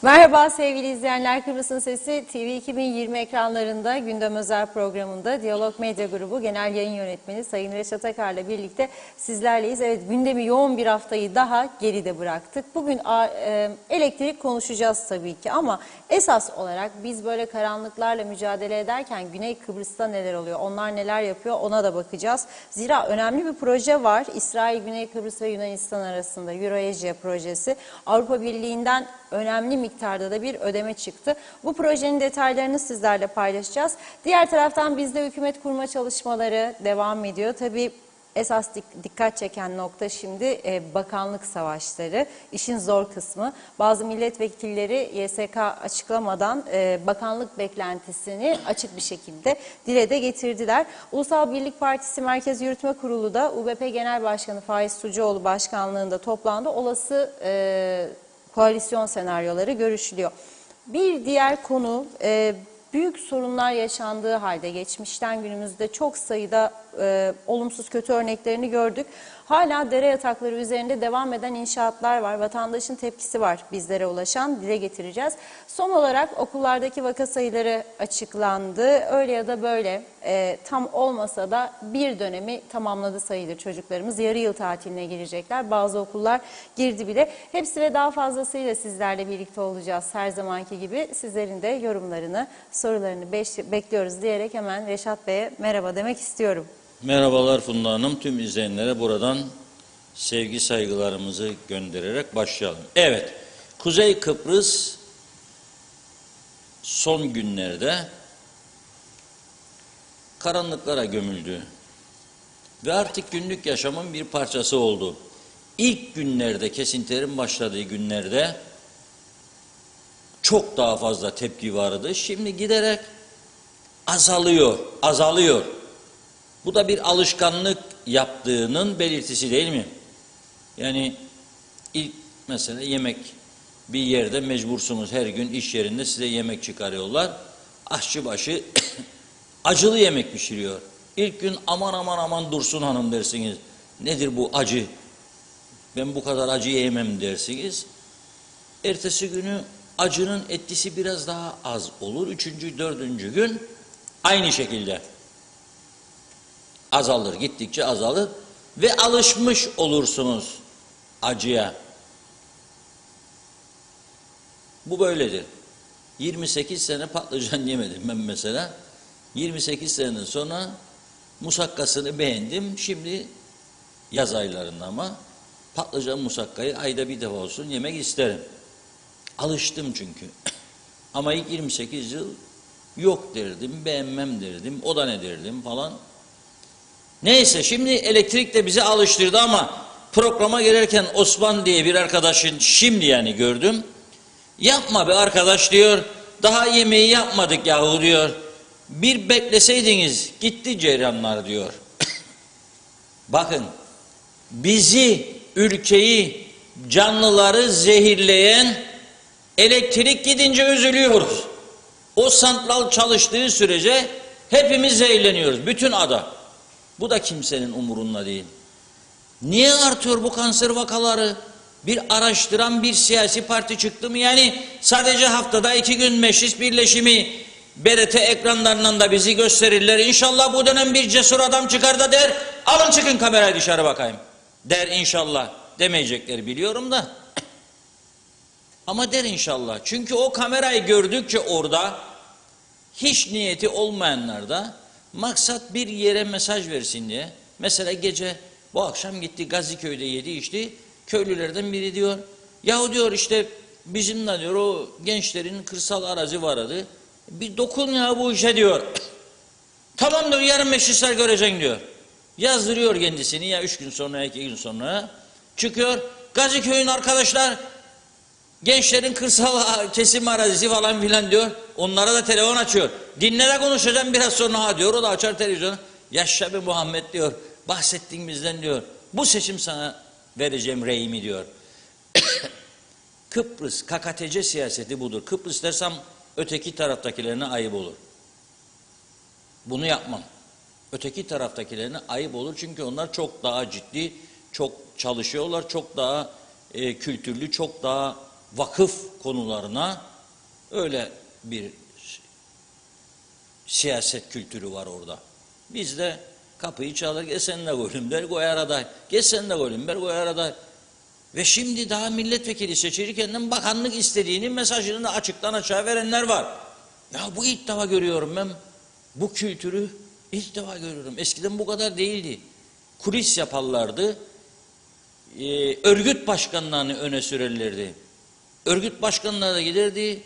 Merhaba sevgili izleyenler, Kıbrıs'ın Sesi TV 2020 ekranlarında gündem özel programında Diyalog Medya Grubu Genel Yayın Yönetmeni Sayın Reşat Akar'la birlikte sizlerleyiz. Evet, gündemi yoğun bir haftayı daha geride bıraktık. Bugün elektrik konuşacağız tabii ki ama esas olarak biz böyle karanlıklarla mücadele ederken Güney Kıbrıs'ta neler oluyor, onlar neler yapıyor ona da bakacağız. Zira önemli bir proje var. İsrail, Güney Kıbrıs ve Yunanistan arasında Euro-Asia projesi. Avrupa Birliği'nden önemli miktarda da bir ödeme çıktı. Bu projenin detaylarını sizlerle paylaşacağız. Diğer taraftan bizde hükümet kurma çalışmaları devam ediyor. Tabii esas dikkat çeken nokta şimdi bakanlık savaşları. İşin zor kısmı. Bazı milletvekilleri YSK açıklamadan bakanlık beklentisini açık bir şekilde dile de getirdiler. Ulusal Birlik Partisi Merkez Yürütme Kurulu da UBP Genel Başkanı Faiz Sucuoğlu başkanlığında toplandı. Olası koalisyon senaryoları görüşülüyor. Bir diğer konu, büyük sorunlar yaşandığı halde geçmişten günümüzde çok sayıda olumsuz kötü örneklerini gördük. Hala dere yatakları üzerinde devam eden inşaatlar var. Vatandaşın tepkisi var bizlere ulaşan, dile getireceğiz. Son olarak okullardaki vaka sayıları açıklandı. Öyle ya da böyle tam olmasa da bir dönemi tamamladı sayılır çocuklarımız. Yarı yıl tatiline girecekler. Bazı okullar girdi bile. Hepsi ve daha fazlasıyla sizlerle birlikte olacağız her zamanki gibi. Sizlerin de yorumlarını, sorularını bekliyoruz diyerek hemen Reşat Bey'e merhaba demek istiyorum. Merhabalar Funda Hanım. Tüm izleyenlere buradan sevgi saygılarımızı göndererek başlayalım. Evet, Kuzey Kıbrıs son günlerde karanlıklara gömüldü ve artık günlük yaşamın bir parçası oldu. İlk günlerde, kesintilerin başladığı günlerde çok daha fazla tepki vardı. Şimdi giderek azalıyor. Bu da bir alışkanlık yaptığının belirtisi değil mi? Yani ilk mesela yemek, bir yerde mecbursunuz, her gün iş yerinde size yemek çıkarıyorlar. Aşçıbaşı acılı yemek pişiriyor. İlk gün aman Dursun Hanım dersiniz. Nedir bu acı? Ben bu kadar acı yemem dersiniz. Ertesi günü acının etkisi biraz daha az olur. Üçüncü, dördüncü gün aynı şekilde azalır, gittikçe azalır ve alışmış olursunuz acıya. Bu böyledir. 28 sene patlıcan yemedim ben mesela. 28 sene sonra musakkasını beğendim. Şimdi yaz aylarında ama patlıcan musakkayı ayda bir defa olsun yemek isterim. Alıştım çünkü. Ama ilk 28 yıl yok derdim, beğenmem derdim, o da ne derdim falan. Neyse, şimdi elektrik de bizi alıştırdı ama programa gelirken Osman diye bir arkadaşın şimdi yani gördüm. Yapma be arkadaş diyor, daha yemeği yapmadık yahu diyor. Bir bekleseydiniz gitti ceyranlar diyor. Bakın, bizi, ülkeyi, canlıları zehirleyen elektrik gidince üzülüyoruz. O santral çalıştığı sürece hepimiz zehirleniyoruz, bütün ada. Bu da kimsenin umurunda değil. Niye artıyor bu kanser vakaları? Bir araştıran bir siyasi parti çıktı mı? Yani sadece haftada 2 gün meclis birleşimi BRT ekranlarından da bizi gösterirler. İnşallah bu dönem bir cesur adam çıkar da der, alın çıkın kamerayı dışarı bakayım. Der inşallah. Demeyecekleri biliyorum da. Ama der inşallah. Çünkü o kamerayı gördükçe orada hiç niyeti olmayanlar da maksat bir yere mesaj versin diye. Mesela gece bu akşam gitti Gaziköy'de yedi içti. Köylülerden biri diyor. Yahu diyor işte bizimle diyor o gençlerin kırsal arazi vardı. Bir dokun ya bu işe diyor. Tamam diyor, yarın meclisler göreceksin diyor. Yazdırıyor kendisini ya 3 gün sonra 2 gün sonra. Çıkıyor Gaziköy'ün arkadaşlar gençlerin kırsal kesim arazisi falan filan diyor. Onlara da telefon açıyor. Dinle de konuşacağım biraz sonra ha diyor. O da açar televizyonu. Yaşa be Muhammed diyor. Bahsettin bizden diyor. Bu seçim sana vereceğim reyimi diyor. Kıbrıs KKTC siyaseti budur. Kıbrıs dersem öteki taraftakilerine ayıp olur. Bunu yapmam. Öteki taraftakilerine ayıp olur. Çünkü onlar çok daha ciddi, çok çalışıyorlar. Çok daha kültürlü, çok daha vakıf konularına öyle bir siyaset kültürü var orada. Biz de kapıyı çalar, gel sen de koyun der, koyar aday. Gel sen de koyun der, koyar aday. Ve şimdi daha milletvekili seçilirken bakanlık istediğinin mesajını da açıktan açığa verenler var. Ya bu ilk defa görüyorum ben. Bu kültürü ilk defa görüyorum. Eskiden bu kadar değildi. Kulis yaparlardı. Örgüt başkanlarını öne sürerlerdi. Örgüt başkanına da giderdi.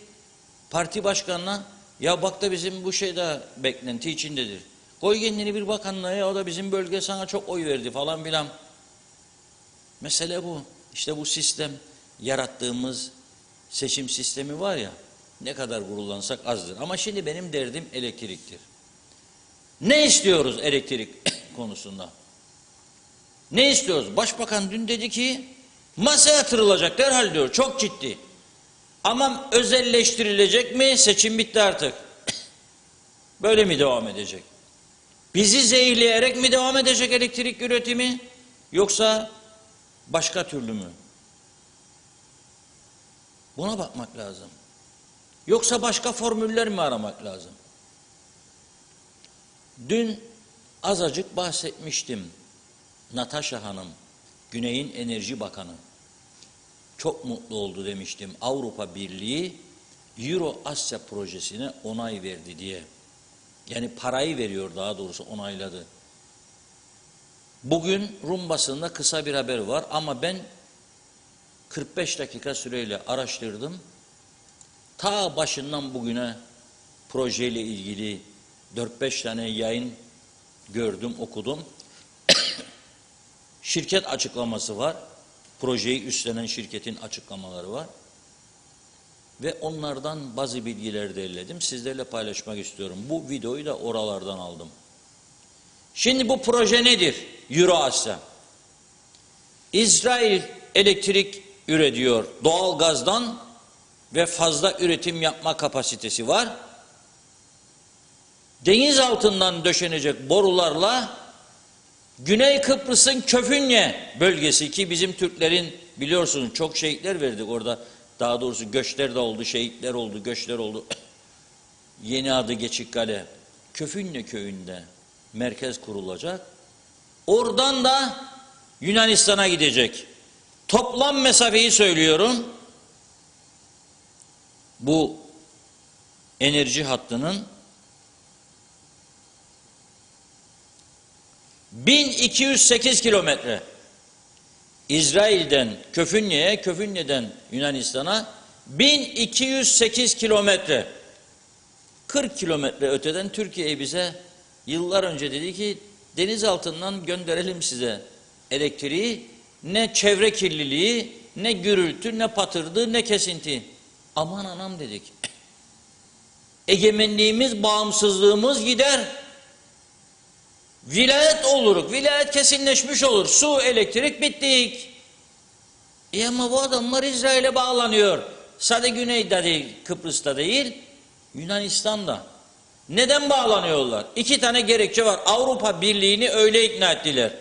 Parti başkanına, ya bak da bizim bu şey de beklenti içindedir. Koy kendini bir bakanlığa, ya o da bizim bölge sana çok oy verdi falan filan. Mesele bu. İşte bu sistem, yarattığımız seçim sistemi var ya, ne kadar gururlansak azdır. Ama şimdi benim derdim elektriktir. Ne istiyoruz elektrik konusunda? Ne istiyoruz? Başbakan dün dedi ki masaya yatırılacak derhal diyor. Çok ciddi. Ama özelleştirilecek mi? Seçim bitti artık. Böyle mi devam edecek? Bizi zehirleyerek mi devam edecek elektrik üretimi? Yoksa başka türlü mü? Buna bakmak lazım. Yoksa başka formüller mi aramak lazım? Dün azıcık bahsetmiştim. Natasha Hanım, Güney'in Enerji Bakanı. Çok mutlu oldu demiştim. Avrupa Birliği Euro Asya projesine onay verdi diye. Yani parayı veriyor, daha doğrusu onayladı. Bugün Rum basında kısa bir haber var ama ben 45 dakika süreyle araştırdım. Ta başından bugüne projeyle ilgili 4-5 tane yayın gördüm, okudum. Şirket açıklaması var. Projeyi üstlenen şirketin açıklamaları var. Ve onlardan bazı bilgiler derledim. Sizlerle paylaşmak istiyorum. Bu videoyu da oralardan aldım. Şimdi bu proje nedir? Euro Asya. İsrail elektrik üretiyor doğal gazdan ve fazla üretim yapma kapasitesi var. Deniz altından döşenecek borularla Güney Kıbrıs'ın Köfünye bölgesi, ki bizim Türklerin biliyorsunuz çok şehitler verdik orada. Daha doğrusu göçler de oldu, şehitler oldu, göçler oldu. Yeni adı Geçikkale. Köfünye köyünde merkez kurulacak. Oradan da Yunanistan'a gidecek. Toplam mesafeyi söylüyorum. Bu enerji hattının 1208 kilometre. İsrail'den Köfünye'ye, Köfünye'den Yunanistan'a 1208 kilometre. 40 kilometre öteden Türkiye bize yıllar önce dedi ki deniz altından gönderelim size elektriği. Ne çevre kirliliği, ne gürültü, ne patırdı, ne kesinti. Aman anam dedik. Egemenliğimiz, bağımsızlığımız gider. Vilayet oluruk, vilayet kesinleşmiş olur. Su, elektrik bittik. Ama bu adamlar İsrail'e bağlanıyor. Sadece Güney'de değil, Kıbrıs'ta değil, Yunanistan'da. Neden bağlanıyorlar? 2 tane gerekçe var. Avrupa Birliği'ni öyle ikna ettiler.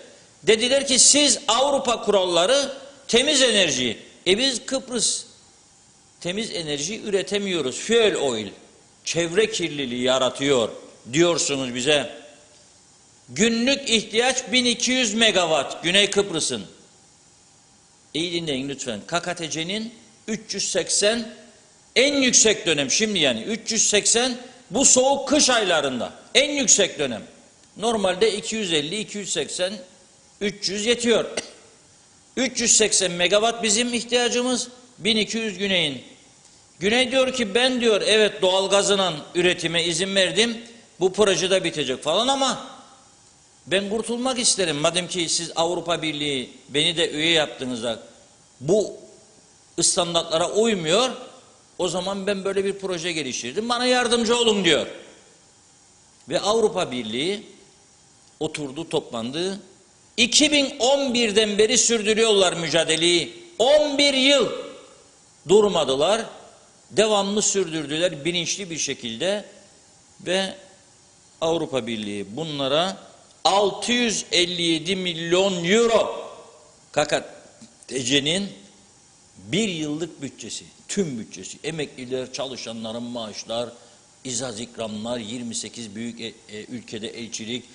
Dediler ki siz Avrupa kuralları temiz enerji. Biz Kıbrıs temiz enerji üretemiyoruz. Fuel oil. Çevre kirliliği yaratıyor diyorsunuz bize. Günlük ihtiyaç 1200 megawatt Güney Kıbrıs'ın. İyi dinleyin lütfen. KKTC'nin 380 en yüksek dönem şimdi, yani 380 bu soğuk kış aylarında en yüksek dönem. Normalde 250, 280, 300 yetiyor. 380 megawatt bizim ihtiyacımız, 1200 Güney'in. Güney diyor ki ben diyor evet doğalgazının üretime izin verdim. Bu proje de bitecek falan ama ben kurtulmak isterim. Madem ki siz Avrupa Birliği beni de üye yaptığınızda bu standartlara uymuyor, o zaman ben böyle bir proje geliştirdim. Bana yardımcı olun diyor. Ve Avrupa Birliği oturdu, toplandı. 2011'den beri sürdürüyorlar mücadeleyi. 11 yıl durmadılar. Devamlı sürdürdüler bilinçli bir şekilde ve Avrupa Birliği bunlara 657 milyon euro KKTC'nin Bir yıllık bütçesi, tüm bütçesi, emekliler, çalışanların maaşlar, izaz ikramlar, 28 büyük ülkede elçilik,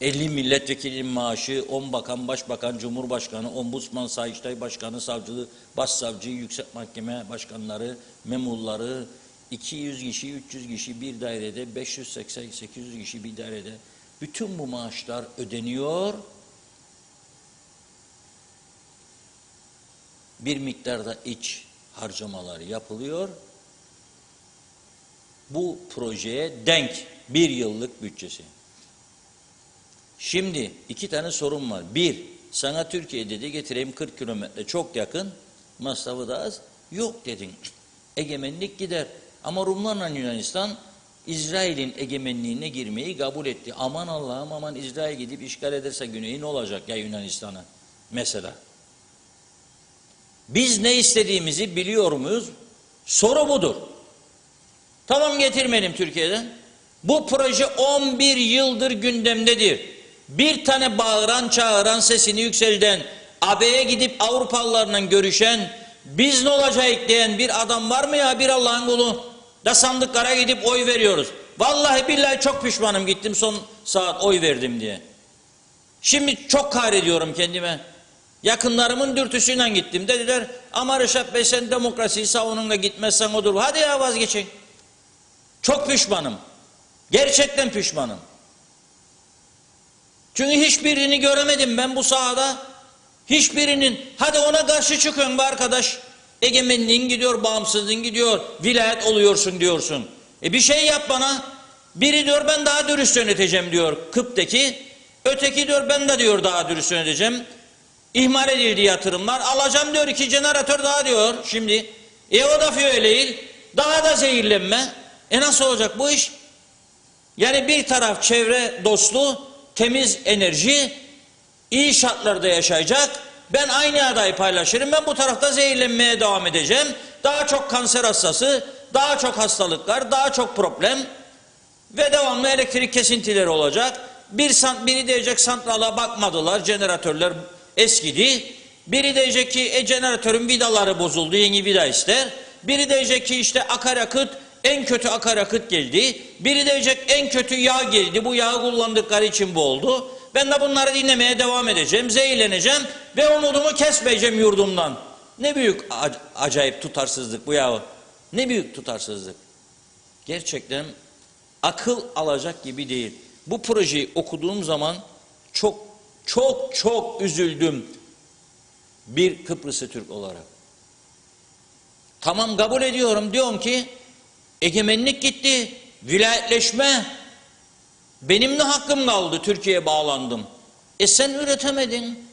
50 milletvekilinin maaşı, 10 bakan, başbakan, cumhurbaşkanı, ombudsman, sayıştay başkanı, savcılığı, başsavcı, yüksek mahkeme başkanları, memurları, 200 kişi, 300 kişi bir dairede, 580-800 kişi bir dairede. Bütün bu maaşlar ödeniyor. Bir miktarda iç harcamalar yapılıyor. Bu projeye denk bir yıllık bütçesi. Şimdi iki tane sorun var. Bir, sana Türkiye dedi getireyim 40 kilometre çok yakın, masrafı da az. Yok dedin. Egemenlik gider. Ama Rumlarla Yunanistan İsrail'in egemenliğine girmeyi kabul etti. Aman Allah'ım aman İsrail gidip işgal ederse güneyi ne olacak ya Yunanistan'a mesela. Biz ne istediğimizi biliyor muyuz? Soru budur. Tamam getirmedim Türkiye'den. Bu proje 11 yıldır gündemdedir. Bir tane bağıran, çağıran, sesini yükselten, AB'ye gidip Avrupalılarla görüşen, biz ne olacak diyen bir adam var mı ya bir Allah'ın kulu? Da sandıklara gidip oy veriyoruz. Vallahi billahi çok pişmanım gittim son saat oy verdim diye. Şimdi çok kahrediyorum kendime. Yakınlarımın dürtüsüyle gittim. Dediler ama Reşat Bey sen demokrasiyi savunun da gitmezsen odur. Hadi ya vazgeçin. Çok pişmanım. Gerçekten pişmanım. Çünkü hiçbirini göremedim ben bu sahada. Hiçbirinin. Hadi ona karşı çıkın be arkadaş. Egemenliğin gidiyor, bağımsızlığın gidiyor. Vilayet oluyorsun diyorsun. Bir şey yap bana. Biri diyor ben daha dürüst yöneteceğim diyor Kıp'taki. Öteki diyor ben de diyor daha dürüst yöneteceğim. İhmal edildi yatırımlar. Alacağım diyor 2 jeneratör daha diyor şimdi. O da öyle değil. Daha da zehirlenme. Nasıl olacak bu iş? Yani bir taraf çevre dostu, temiz enerji, iyi şartlarda yaşayacak. Ben aynı adayı paylaşırım. Ben bu tarafta zehirlenmeye devam edeceğim. Daha çok kanser hastası, daha çok hastalıklar, daha çok problem ve devamlı elektrik kesintileri olacak. Biri diyecek santrala bakmadılar, jeneratörler eskidi. Biri diyecek ki jeneratörün vidaları bozuldu, yeni vida ister. Biri diyecek ki işte akaryakıt, en kötü akaryakıt geldi. Biri diyecek en kötü yağ geldi, bu yağı kullandıkları için bu oldu. Ben de bunları dinlemeye devam edeceğim, zehirleneceğim ve umudumu kesmeyeceğim yurdumdan. Ne büyük acayip tutarsızlık bu yahu. Ne büyük tutarsızlık. Gerçekten akıl alacak gibi değil. Bu projeyi okuduğum zaman çok üzüldüm bir Kıbrıslı Türk olarak. Tamam kabul ediyorum, diyorum ki egemenlik gitti, vilayetleşme, benim ne hakkım kaldı Türkiye'ye bağlandım. Sen üretemedin,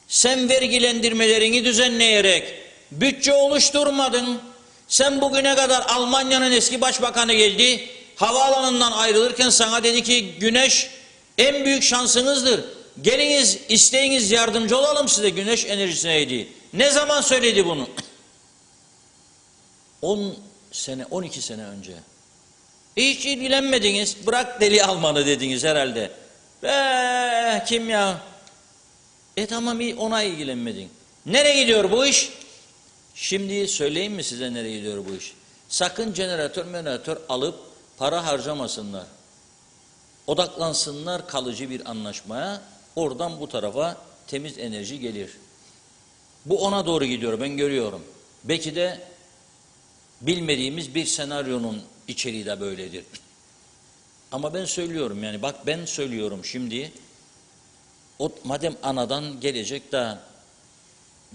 sen vergilendirmelerini düzenleyerek bütçe oluşturmadın, sen bugüne kadar Almanya'nın eski başbakanı geldi, havaalanından ayrılırken sana dedi ki güneş en büyük şansınızdır. Geliniz, isteyiniz yardımcı olalım size güneş enerjisine dedi. Ne zaman söyledi bunu? 10 sene, 12 sene önce. Hiç ilgilenmediniz, bırak deli Almanı dediniz herhalde. Kim ya? Tamam ona ilgilenmedin. Nereye gidiyor bu iş? Şimdi söyleyeyim mi size nereye gidiyor bu iş? Sakın jeneratör alıp para harcamasınlar. Odaklansınlar kalıcı bir anlaşmaya. Oradan bu tarafa temiz enerji gelir. Bu ona doğru gidiyor, ben görüyorum. Belki de bilmediğimiz bir senaryonun içeriği de böyledir. Ama ben söylüyorum yani bak ben söylüyorum şimdi. Madem anadan gelecek de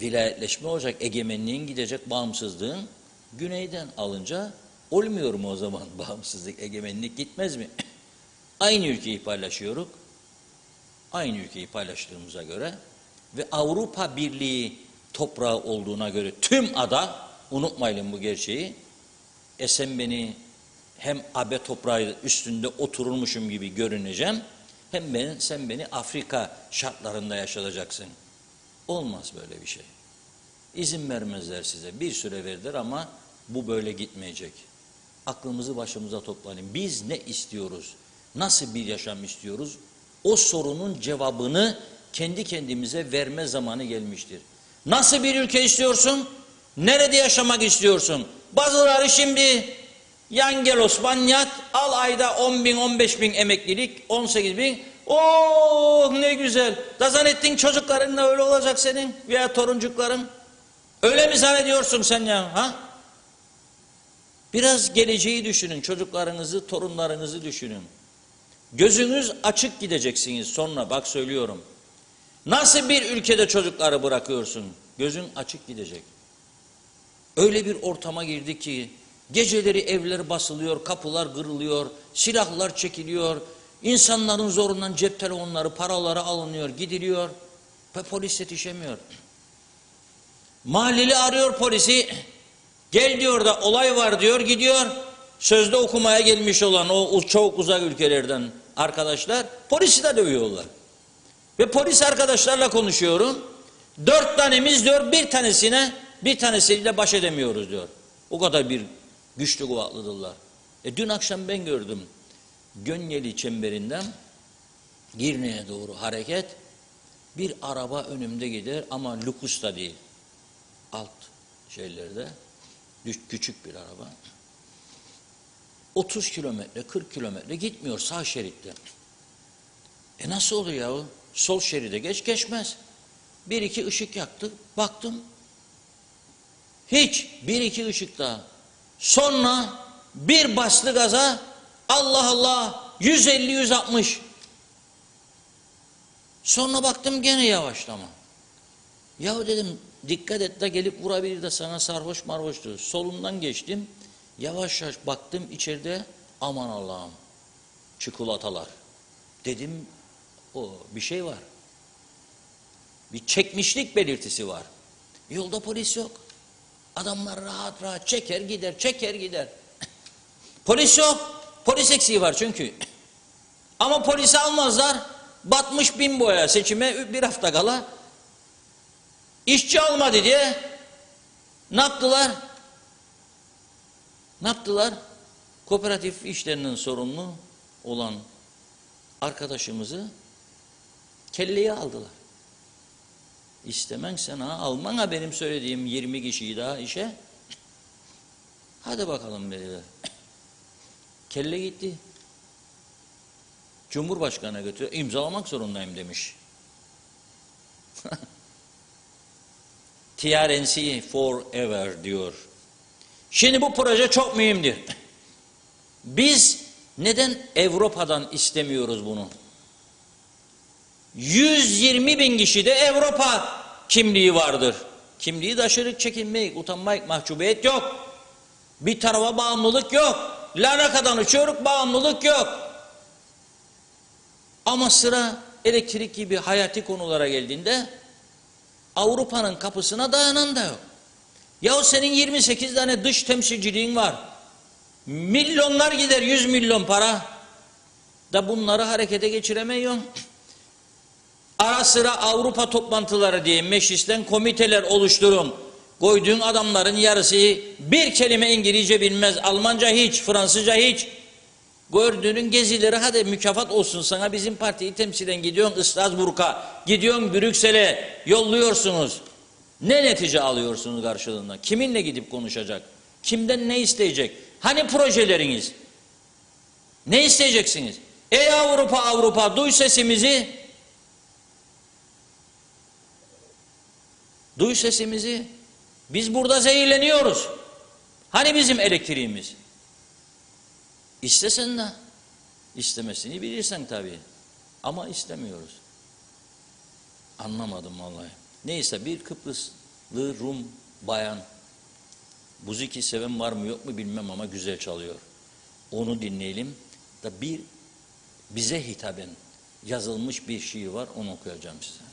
vilayetleşme olacak, egemenliğin gidecek, bağımsızlığın güneyden alınca olmuyor mu o zaman bağımsızlık, egemenlik gitmez mi? Aynı ülkeyi paylaşıyoruz. Aynı ülkeyi paylaştığımıza göre ve Avrupa Birliği toprağı olduğuna göre tüm ada, unutmayalım bu gerçeği, sen beni hem AB toprağı üstünde oturulmuşum gibi görüneceğim, hem sen beni Afrika şartlarında yaşatacaksın. Olmaz böyle bir şey. İzin vermezler size. Bir süre verdiler ama bu böyle gitmeyecek. Aklımızı başımıza toplayalım. Biz ne istiyoruz? Nasıl bir yaşam istiyoruz? O sorunun cevabını kendi kendimize verme zamanı gelmiştir. Nasıl bir ülke istiyorsun? Nerede yaşamak istiyorsun? Bazıları şimdi yan gel Osman yat, al ayda 10 bin, 15 bin emeklilik, 18 bin. Oh ne güzel. Da zannettin çocukların da öyle olacak senin veya toruncukların. Öyle mi zannediyorsun sen ya? Ha? Biraz geleceği düşünün, çocuklarınızı, torunlarınızı düşünün. Gözünüz açık gideceksiniz sonra, bak söylüyorum. Nasıl bir ülkede çocukları bırakıyorsun? Gözün açık gidecek. Öyle bir ortama girdi ki geceleri evler basılıyor, kapılar kırılıyor, silahlar çekiliyor, insanların zorundan cep telefonları, paraları alınıyor, gidiliyor ve polis yetişemiyor. Mahalleli arıyor polisi, gel diyor da olay var diyor, gidiyor. Sözde okumaya gelmiş olan o çok uzak ülkelerden arkadaşlar polisi de dövüyorlar. Ve polis arkadaşlarla konuşuyorum. 4 tanemiz diyor bir tanesiyle baş edemiyoruz diyor. O kadar bir güçlü kuvvetlidirler. Dün akşam ben gördüm. Gönyeli çemberinden Girne'ye doğru hareket. Bir araba önümde gider ama lüks da değil. Alt şeylerde. Küçük bir araba. 30 kilometre, 40 kilometre gitmiyor sağ şeritte. Nasıl oluyor yahu? Sol şeride geçmez. Bir iki ışık yaktı. Baktım. Hiç. Bir iki ışık daha. Sonra bir bastı gaza. Allah Allah. 150-160. Sonra baktım gene yavaşlama. Yahu dedim dikkat et de gelip vurabilir de sana sarhoş marhoştu. Solundan geçtim. Yavaş yavaş baktım içeride. Aman Allah'ım. Çikolatalar. Dedim o bir şey var. Bir çekmişlik belirtisi var. Yolda polis yok. Adamlar rahat rahat çeker gider. Polis yok. Polis eksiği var çünkü. Ama polisi almazlar. Batmış bin boya seçime bir hafta kala. İşçi almadı diye ne yaptılar? Ne yaptılar? Kooperatif işlerinin sorumlu olan arkadaşımızı kelleye aldılar. İstemen sen ha, alman ha benim söylediğim 20 kişiyi daha işe. Hadi bakalım dediler. Kelle gitti. Cumhurbaşkanı'na götürüyor. İmzalamak zorundayım demiş. TRNC forever diyor. Şimdi bu proje çok mühimdir. Biz neden Avrupa'dan istemiyoruz bunu? 120 bin kişi de Avrupa kimliği vardır. Kimliği taşırık, çekinmek, utanmak, mahcubiyet yok. Bir tarafa bağımlılık yok. Larnaka'dan uçuyoruz, bağımlılık yok. Ama sıra elektrik gibi hayati konulara geldiğinde Avrupa'nın kapısına dayanan da yok. Yahu senin 28 tane dış temsilciliğin var. Milyonlar gider, 100 milyon para. Da bunları harekete geçiremiyorsun. Ara sıra Avrupa toplantıları diye meclisten komiteler oluşturun. Koyduğun adamların yarısı bir kelime İngilizce bilmez, Almanca hiç, Fransızca hiç. Gördüğünün gezileri hadi mükafat olsun sana, bizim partiyi temsilen gidiyorsun Strasbourg'a, gidiyorsun Brüksel'e, yolluyorsunuz. Ne netice alıyorsunuz karşılığında? Kiminle gidip konuşacak? Kimden ne isteyecek? Hani projeleriniz? Ne isteyeceksiniz? Ey Avrupa, duy sesimizi. Duy sesimizi. Biz burada zehirleniyoruz. Hani bizim elektriğimiz? İstesen de, istemesini bilirsen tabii. Ama istemiyoruz. Anlamadım vallahi. Neyse bir Kıbrıslı Rum bayan, muziki seven var mı yok mu bilmem ama güzel çalıyor. Onu dinleyelim. Da bize hitaben yazılmış bir şiir var, onu okuyacağım size.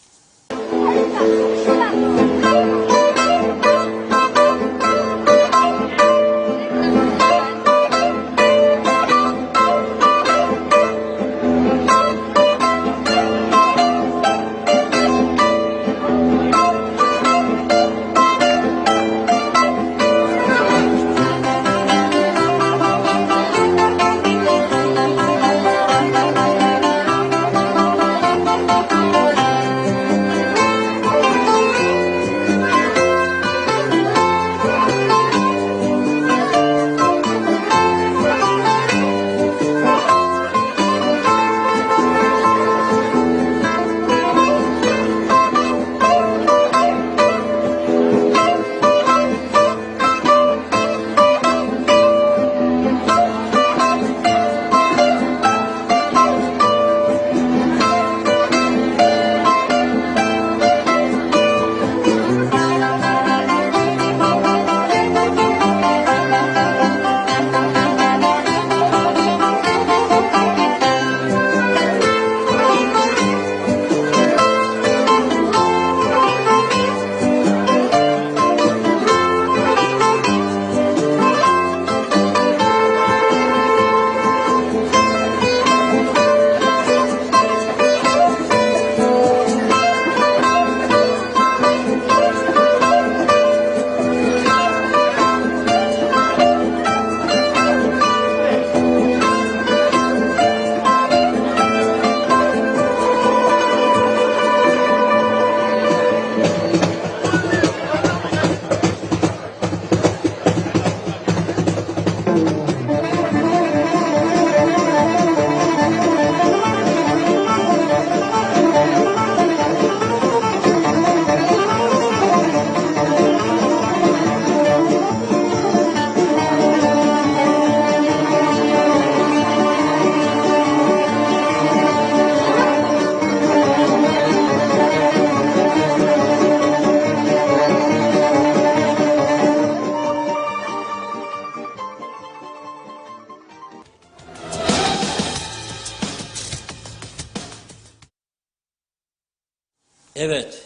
Evet,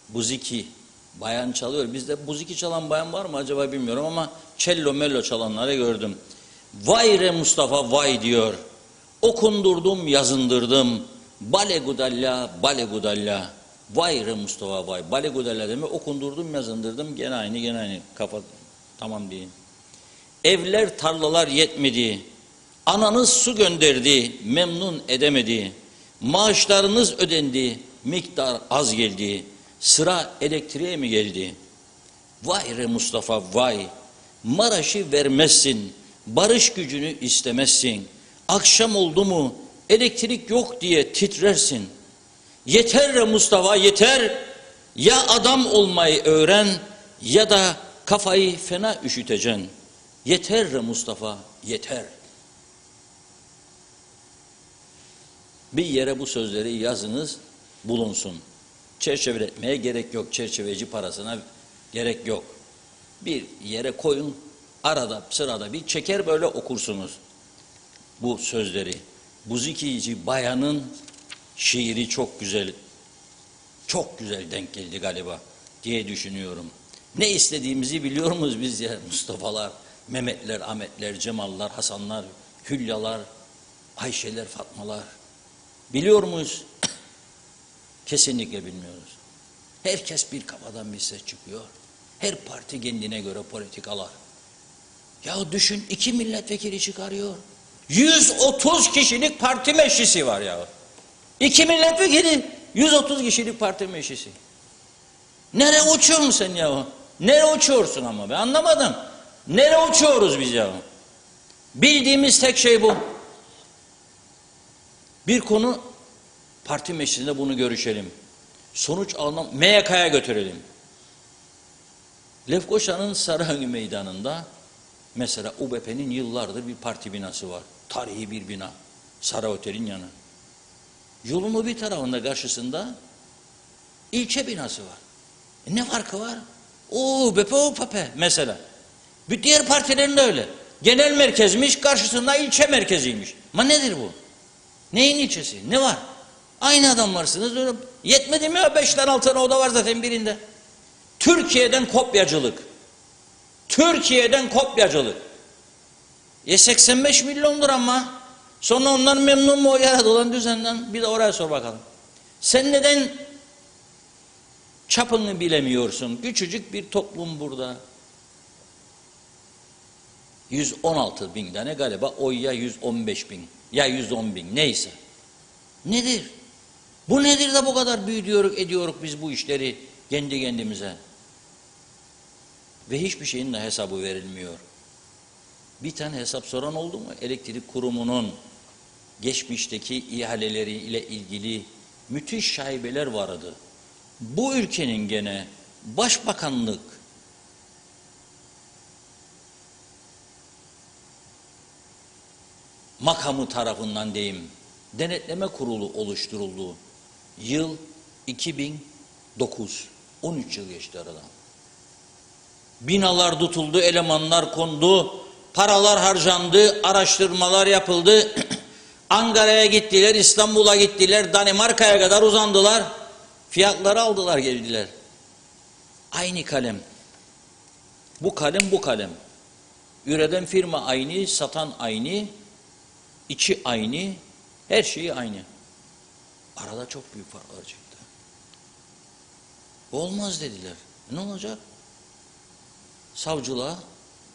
buziki. Bayan çalıyor. Bizde buziki çalan bayan var mı acaba bilmiyorum ama cello mello çalanları gördüm. Vay re Mustafa vay diyor. Okundurdum yazındırdım. Bale gudalla bale gudalla. Vay re Mustafa vay. Bale gudalla demek okundurdum yazındırdım. Gene aynı gene aynı. Kafa tamam değil. Evler tarlalar yetmedi. Ananız su gönderdi. Memnun edemedi. Maaşlarınız ödendi. Miktar az geldi. Sıra elektriğe mi geldi? Vay re Mustafa vay. Maraş'ı vermezsin. Barış gücünü istemezsin. Akşam oldu mu elektrik yok diye titrersin. Yeter re Mustafa yeter. Ya adam olmayı öğren ya da kafayı fena üşüteceksin. Yeter re Mustafa yeter. Bir yere bu sözleri yazınız bulunsun. Çerçeveletmeye gerek yok. Çerçeveci parasına gerek yok. Bir yere koyun, arada sırada bir çeker böyle okursunuz bu sözleri. Buzikici bayanın şiiri çok güzel, çok güzel denk geldi galiba diye düşünüyorum. Ne istediğimizi biliyor muyuz biz ya? Mustafa'lar, Mehmetler, Ahmetler, Cemal'lar, Hasanlar, Hülyalar, Ayşe'ler, Fatmalar. Biliyor muyuz? Kesinlikle bilmiyoruz. Herkes bir kafadan bir ses çıkıyor. Her parti kendine göre politikalar. Ya düşün 2 milletvekili çıkarıyor. 130 kişilik parti meclisi var ya. 2 milletvekili 130 kişilik parti meclisi. Nereye uçuyorsun sen ya? Nereye uçuyorsun ama ben anlamadım. Nereye uçuyoruz biz ya? Bildiğimiz tek şey bu. Bir konu parti meclisinde bunu görüşelim. Sonuç alınan MYK'ya götürelim. Lefkoşa'nın Sarıhangı Meydanı'nda mesela UBP'nin yıllardır bir parti binası var. Tarihi bir bina. Saray Otel'in yanı. Yolun bir tarafında karşısında ilçe binası var. Ne farkı var? O UBP o UBP mesela. Bir diğer partilerin de öyle. Genel merkezmiş, karşısında ilçe merkeziymiş. Ama nedir bu? Neyin ilçesi? Ne var? Aynı adam varsınız. Yetmedi mi ya? 5 tane 6 tane oda var zaten birinde. Türkiye'den kopyacılık. Türkiye'den kopyacılık. 85 milyondur ama sonra onlar memnun mu o yaradı olan düzenden? Bir de oraya sor bakalım. Sen neden çapını bilemiyorsun? Küçücük bir toplum burada. 116 bin tane galiba oy ya 115 bin ya 110 bin neyse. Nedir? Bu nedir de bu kadar büyütüyoruz ediyoruz biz bu işleri kendi kendimize? Ve hiçbir şeyin de hesabı verilmiyor. Bir tane hesap soran oldu mu? Elektrik kurumunun geçmişteki ihaleleriyle ilgili müthiş şaibeler vardı. Bu ülkenin gene başbakanlık makamı tarafından diyeyim, denetleme kurulu oluşturuldu. Yıl 2009. 13 yıl geçti aradan. Binalar tutuldu, elemanlar kondu, paralar harcandı, araştırmalar yapıldı. Ankara'ya gittiler, İstanbul'a gittiler, Danimarka'ya kadar uzandılar. Fiyatları aldılar geldiler. Aynı kalem. Bu kalem bu kalem. Üreten firma aynı, satan aynı, içi aynı, her şeyi aynı. Arada çok büyük farklar çıktı. Olmaz dediler. Ne olacak? Savcılığa,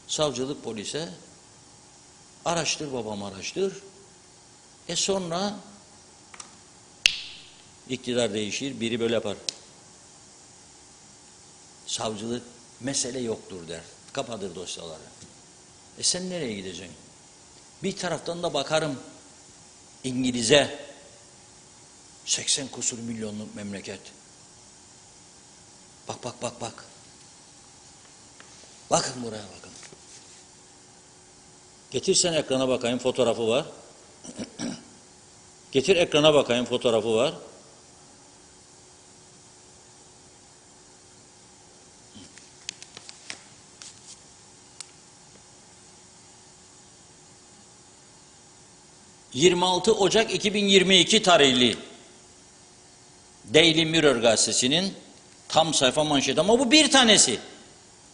savcılık polise araştır babam araştır. Sonra iktidar değişir, biri böyle yapar. Savcılık mesele yoktur der. Kapatır dosyaları. Sen nereye gideceksin? Bir taraftan da bakarım İngiliz'e 80 kusur milyonluk memleket. Bak bak bak bak. Bakın buraya bakın. Getirsen ekrana bakayım fotoğrafı var. Getir ekrana bakayım fotoğrafı var. ...26 Ocak 2022 tarihli... Daily Mirror gazetesinin tam sayfa manşeti, ama bu bir tanesi.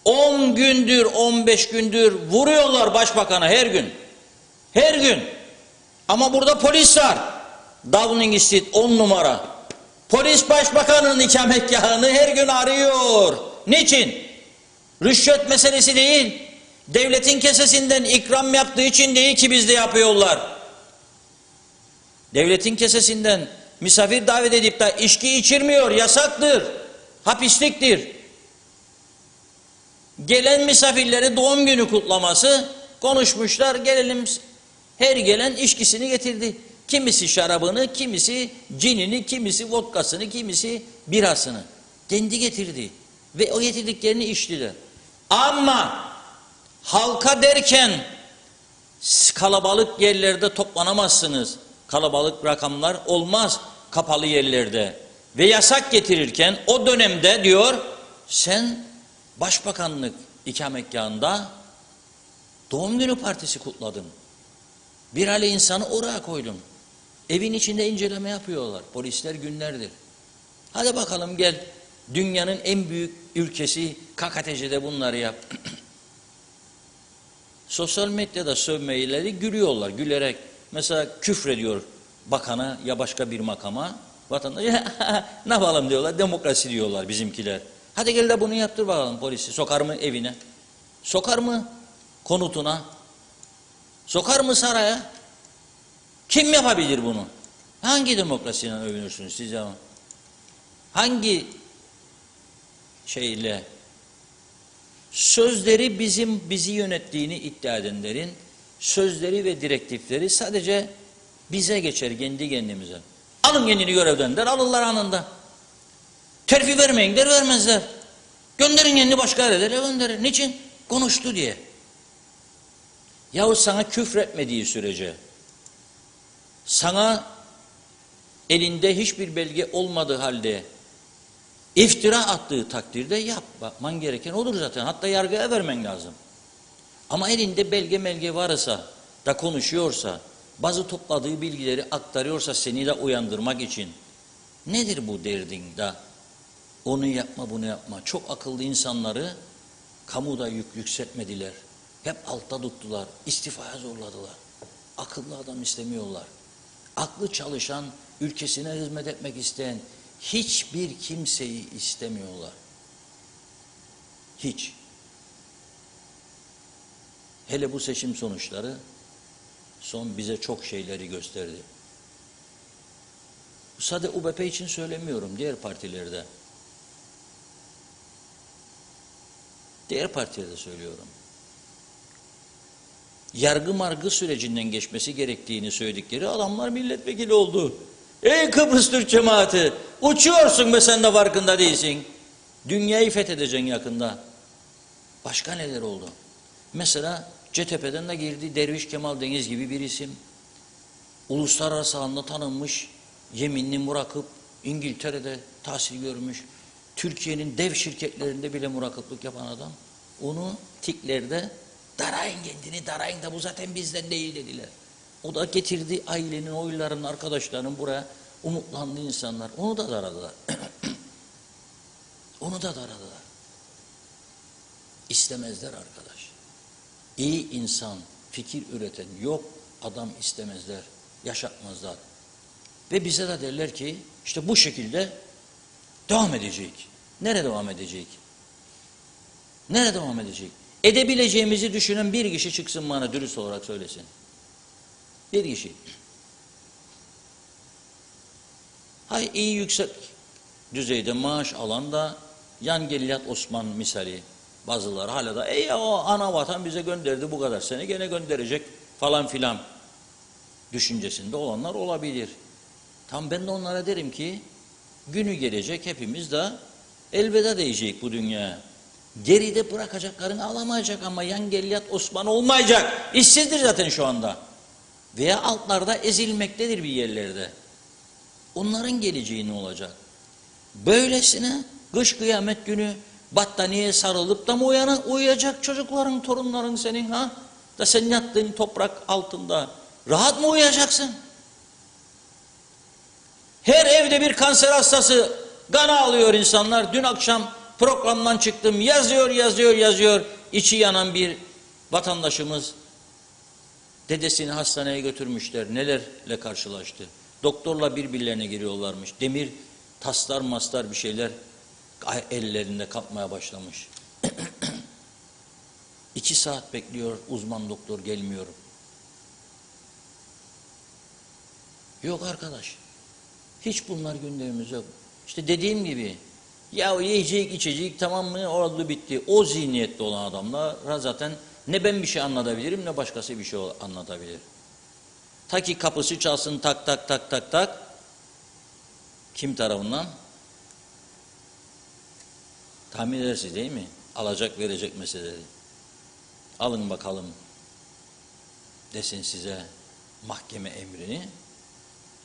10 gündür, 15 gündür vuruyorlar başbakana her gün. Her gün. Ama burada polis var. Downing Street 10 numara. Polis başbakanın ikametgahını her gün arıyor. Niçin? Rüşvet meselesi değil. Devletin kesesinden ikram yaptığı için değil ki bizde yapıyorlar. Devletin kesesinden misafir davet edip de içki içirmiyor, yasaktır, hapisliktir. Gelen misafirleri doğum günü kutlaması, konuşmuşlar, gelelim, her gelen içkisini getirdi. Kimisi şarabını, kimisi cinini, kimisi vodkasını, kimisi birasını. Kendi getirdi ve o getirdiklerini içtiler. Ama halka derken kalabalık yerlerde toplanamazsınız. Kalabalık rakamlar olmaz kapalı yerlerde. Ve yasak getirirken o dönemde diyor, sen başbakanlık ikametgahında doğum günü partisi kutladın. Bir aile insanı oraya koydun. Evin içinde inceleme yapıyorlar. Polisler günlerdir. Hadi bakalım gel, dünyanın en büyük ülkesi KKTC'de bunları yap. Sosyal medyada sövmeleri gülüyorlar, gülerek. Mesela küfrediyor bakana ya başka bir makama. Vatandaş ne yapalım diyorlar, demokrasi diyorlar bizimkiler. Hadi gel de bunu yaptır bakalım polisi. Sokar mı evine? Sokar mı konutuna? Sokar mı saraya? Kim yapabilir bunu? Hangi demokrasiyle övünürsünüz siz ama? Hangi şeyle? Sözleri bizi yönettiğini iddia edenlerin sözleri ve direktifleri sadece bize geçer, kendi kendimize. Alın kendini görevden der, alırlar anında. Terfi vermeyin der, vermezler. Gönderin kendini başka yerlere gönderir. Niçin? Konuştu diye. Yahut sana küfretmediği sürece, sana elinde hiçbir belge olmadığı halde iftira attığı takdirde yapman gereken olur zaten. Hatta yargıya vermen lazım. Ama elinde belge varsa da konuşuyorsa, bazı topladığı bilgileri aktarıyorsa seni de uyandırmak için, nedir bu derdin da onu yapma bunu yapma. Çok akıllı insanları kamuda yükseltmediler. Hep altta tuttular. İstifaya zorladılar. Akıllı adam istemiyorlar. Aklı çalışan, ülkesine hizmet etmek isteyen hiçbir kimseyi istemiyorlar. Hiç. Hele bu seçim sonuçları son bize çok şeyleri gösterdi. Sadece UBP için söylemiyorum, diğer partilerde. Diğer partilerde söylüyorum. Yargı margı sürecinden geçmesi gerektiğini söyledikleri adamlar milletvekili oldu. Ey Kıbrıs Türk cemaati, uçuyorsun be, sen de farkında değilsin. Dünyayı fethedeceksin yakında. Başka neler oldu? Mesela CTP'den de girdi Derviş Kemal Deniz gibi bir isim. Uluslararası alanda tanınmış, yeminli murakip, İngiltere'de tahsil görmüş, Türkiye'nin dev şirketlerinde bile murakiplik yapan adam. Onu tiklerde darayın kendini, darayın da bu zaten bizden değil dediler. O da getirdi ailenin, oylarının, arkadaşlarının buraya umutlandı insanlar. Onu da daradılar. Onu da daradılar. İstemezler arkadaş. İyi insan, fikir üreten yok, adam istemezler, yaşatmazlar. Ve bize de derler ki işte bu şekilde devam edecek. Nereye devam edecek? Nereye devam edecek? Edebileceğimizi düşünen bir kişi çıksın bana dürüst olarak söylesin. Bir kişi. Hay iyi yüksek düzeyde maaş alan da Yan Geliyat Osman misali bazıları hala da o ana vatan bize gönderdi bu kadar sene gene gönderecek falan filan düşüncesinde olanlar olabilir. Tam ben de onlara derim ki günü gelecek hepimiz de elveda diyecek bu dünyaya. Geride bırakacaklarını alamayacak ama Yan Geliyat Osman olmayacak. İşsizdir zaten şu anda. Veya altlarda ezilmektedir bir yerlerde. Onların geleceği ne olacak? Böylesine kış kıyamet günü battaniye sarılıp da mı uyuyacak çocukların, torunların senin ha? Da sen yattığın toprak altında rahat mı uyuyacaksın? Her evde bir kanser hastası, kan ağlıyor insanlar. Dün akşam programdan çıktım, yazıyor. İçi yanan bir vatandaşımız dedesini hastaneye götürmüşler. Nelerle karşılaştı. Doktorla birbirlerine giriyorlarmış. Demir taslar maslar bir şeyler ellerinde kapmaya başlamış. 2 saat bekliyor, uzman doktor gelmiyor. Yok arkadaş. Hiç bunlar gündemimizde yok. İşte dediğim gibi, ya yiyecek içecek tamam mı, oldu bitti. O zihniyette olan adamlar zaten ne ben bir şey anlatabilirim ne başkası bir şey anlatabilir. Ta ki kapısı çalsın tak tak tak tak tak. Kim tarafından? Tahmin edersiniz değil mi? Alacak verecek meseleleri. Alın bakalım desin size mahkeme emrini.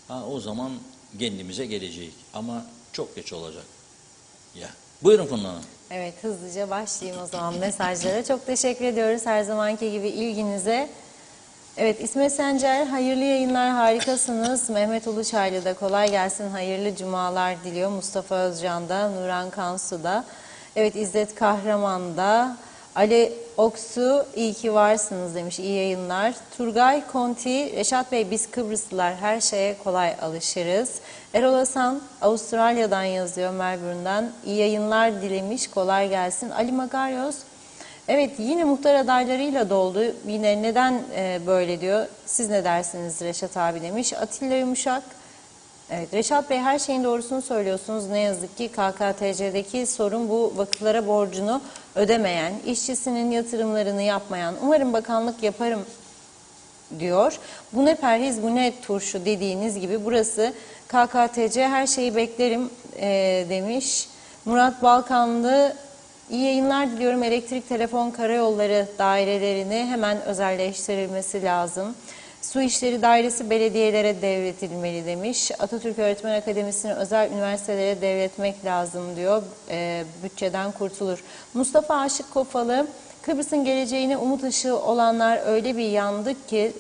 Ha, o zaman kendimize gelecek. Ama çok geç olacak. Ya. Buyurun Funda Hanım. Evet, hızlıca başlayayım o zaman mesajlara. Çok teşekkür ediyoruz her zamanki gibi ilginize. Evet, İsmet Sencer, hayırlı yayınlar, harikasınız. Mehmet Uluçaylı da kolay gelsin, hayırlı cumalar diliyor. Mustafa Özcan da, Nuran Kansu da. Evet, İzzet Kahraman da. Ali Oksu, iyi ki varsınız demiş, iyi yayınlar. Turgay Konti, Reşat Bey biz Kıbrıslılar her şeye kolay alışırız. Erol Hasan, Avustralya'dan yazıyor, Melbourne'den. İyi yayınlar dilemiş, kolay gelsin. Ali Magaryos, evet yine muhtar adaylarıyla doldu. Yine neden böyle diyor. Siz ne dersiniz Reşat abi demiş. Atilla Yumuşak. Evet Reşat Bey her şeyin doğrusunu söylüyorsunuz. Ne yazık ki KKTC'deki sorun bu vakıflara borcunu ödemeyen, işçisinin yatırımlarını yapmayan. Umarım bakanlık yaparım diyor. Bu ne perhiz bu ne turşu dediğiniz gibi burası KKTC her şeyi beklerim demiş. Murat Balkanlı, İyi yayınlar diliyorum. Elektrik, telefon, karayolları dairelerini hemen özelleştirilmesi lazım. Su İşleri Dairesi belediyelere devretilmeli demiş. Atatürk Öğretmen Akademisi'ni özel üniversitelere devretmek lazım diyor. Bütçeden kurtulur. Mustafa Aşık Kofalı, Kıbrıs'ın geleceğine umut ışığı olanlar öyle bir yandık ki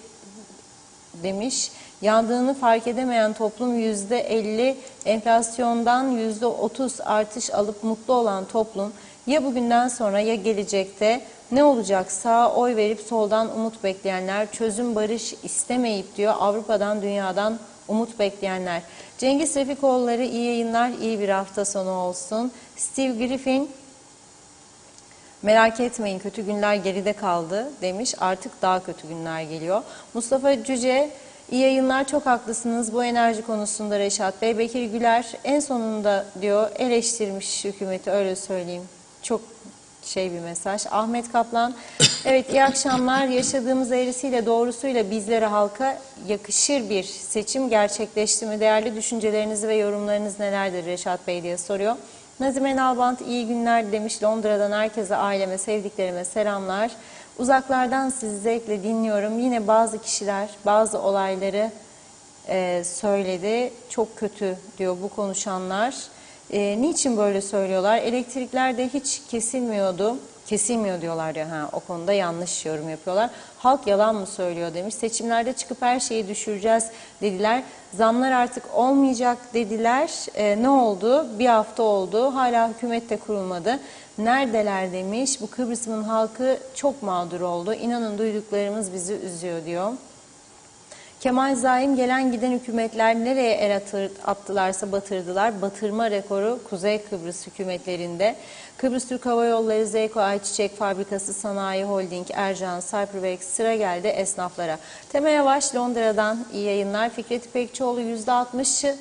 demiş. Yandığını fark edemeyen toplum %50 enflasyondan %30 artış alıp mutlu olan toplum ya bugünden sonra ya gelecekte ne olacak? Sağa oy verip soldan umut bekleyenler, çözüm barış istemeyip diyor Avrupa'dan dünyadan umut bekleyenler. Cengiz Refikoğulları iyi yayınlar, iyi bir hafta sonu olsun. Steve Griffin, merak etmeyin kötü günler geride kaldı demiş. Artık daha kötü günler geliyor. Mustafa Cüce, iyi yayınlar, çok haklısınız bu enerji konusunda Reşat Bey. Bekir Güler en sonunda diyor eleştirmiş hükümeti, öyle söyleyeyim. Çok bir mesaj. Ahmet Kaplan, evet iyi akşamlar. Yaşadığımız eğrisiyle doğrusuyla bizlere halka yakışır bir seçim gerçekleşti mi? Değerli düşünceleriniz ve yorumlarınız nelerdir Reşat Bey diye soruyor. Nazime Nalbant iyi günler demiş. Londra'dan herkese, aileme, sevdiklerime selamlar. Uzaklardan sizi zevkle dinliyorum. Yine bazı kişiler bazı olayları söyledi. Çok kötü diyor bu konuşanlar. Niçin böyle söylüyorlar? Elektrikler de hiç kesilmiyordu. Kesilmiyor diyorlar ya, o konuda yanlış yorum yapıyorlar. Halk yalan mı söylüyor demiş. Seçimlerde çıkıp her şeyi düşüreceğiz dediler. Zamlar artık olmayacak dediler. Ne oldu? Bir hafta oldu. Hala hükümet de kurulmadı. Neredeler demiş. Bu Kıbrıs'ın halkı çok mağdur oldu. İnanın duyduklarımız bizi üzüyor diyor. Kemal Zaim, gelen giden hükümetler nereye el attılarsa batırdılar. Batırma rekoru Kuzey Kıbrıs hükümetlerinde. Kıbrıs Türk Hava Yolları, Zeyko Ayçiçek Fabrikası, Sanayi Holding, Ercan, Cyberbex, sıra geldi esnaflara. Temel Yavaş, Londra'dan iyi yayınlar. Fikret İpekçioğlu, %60'ı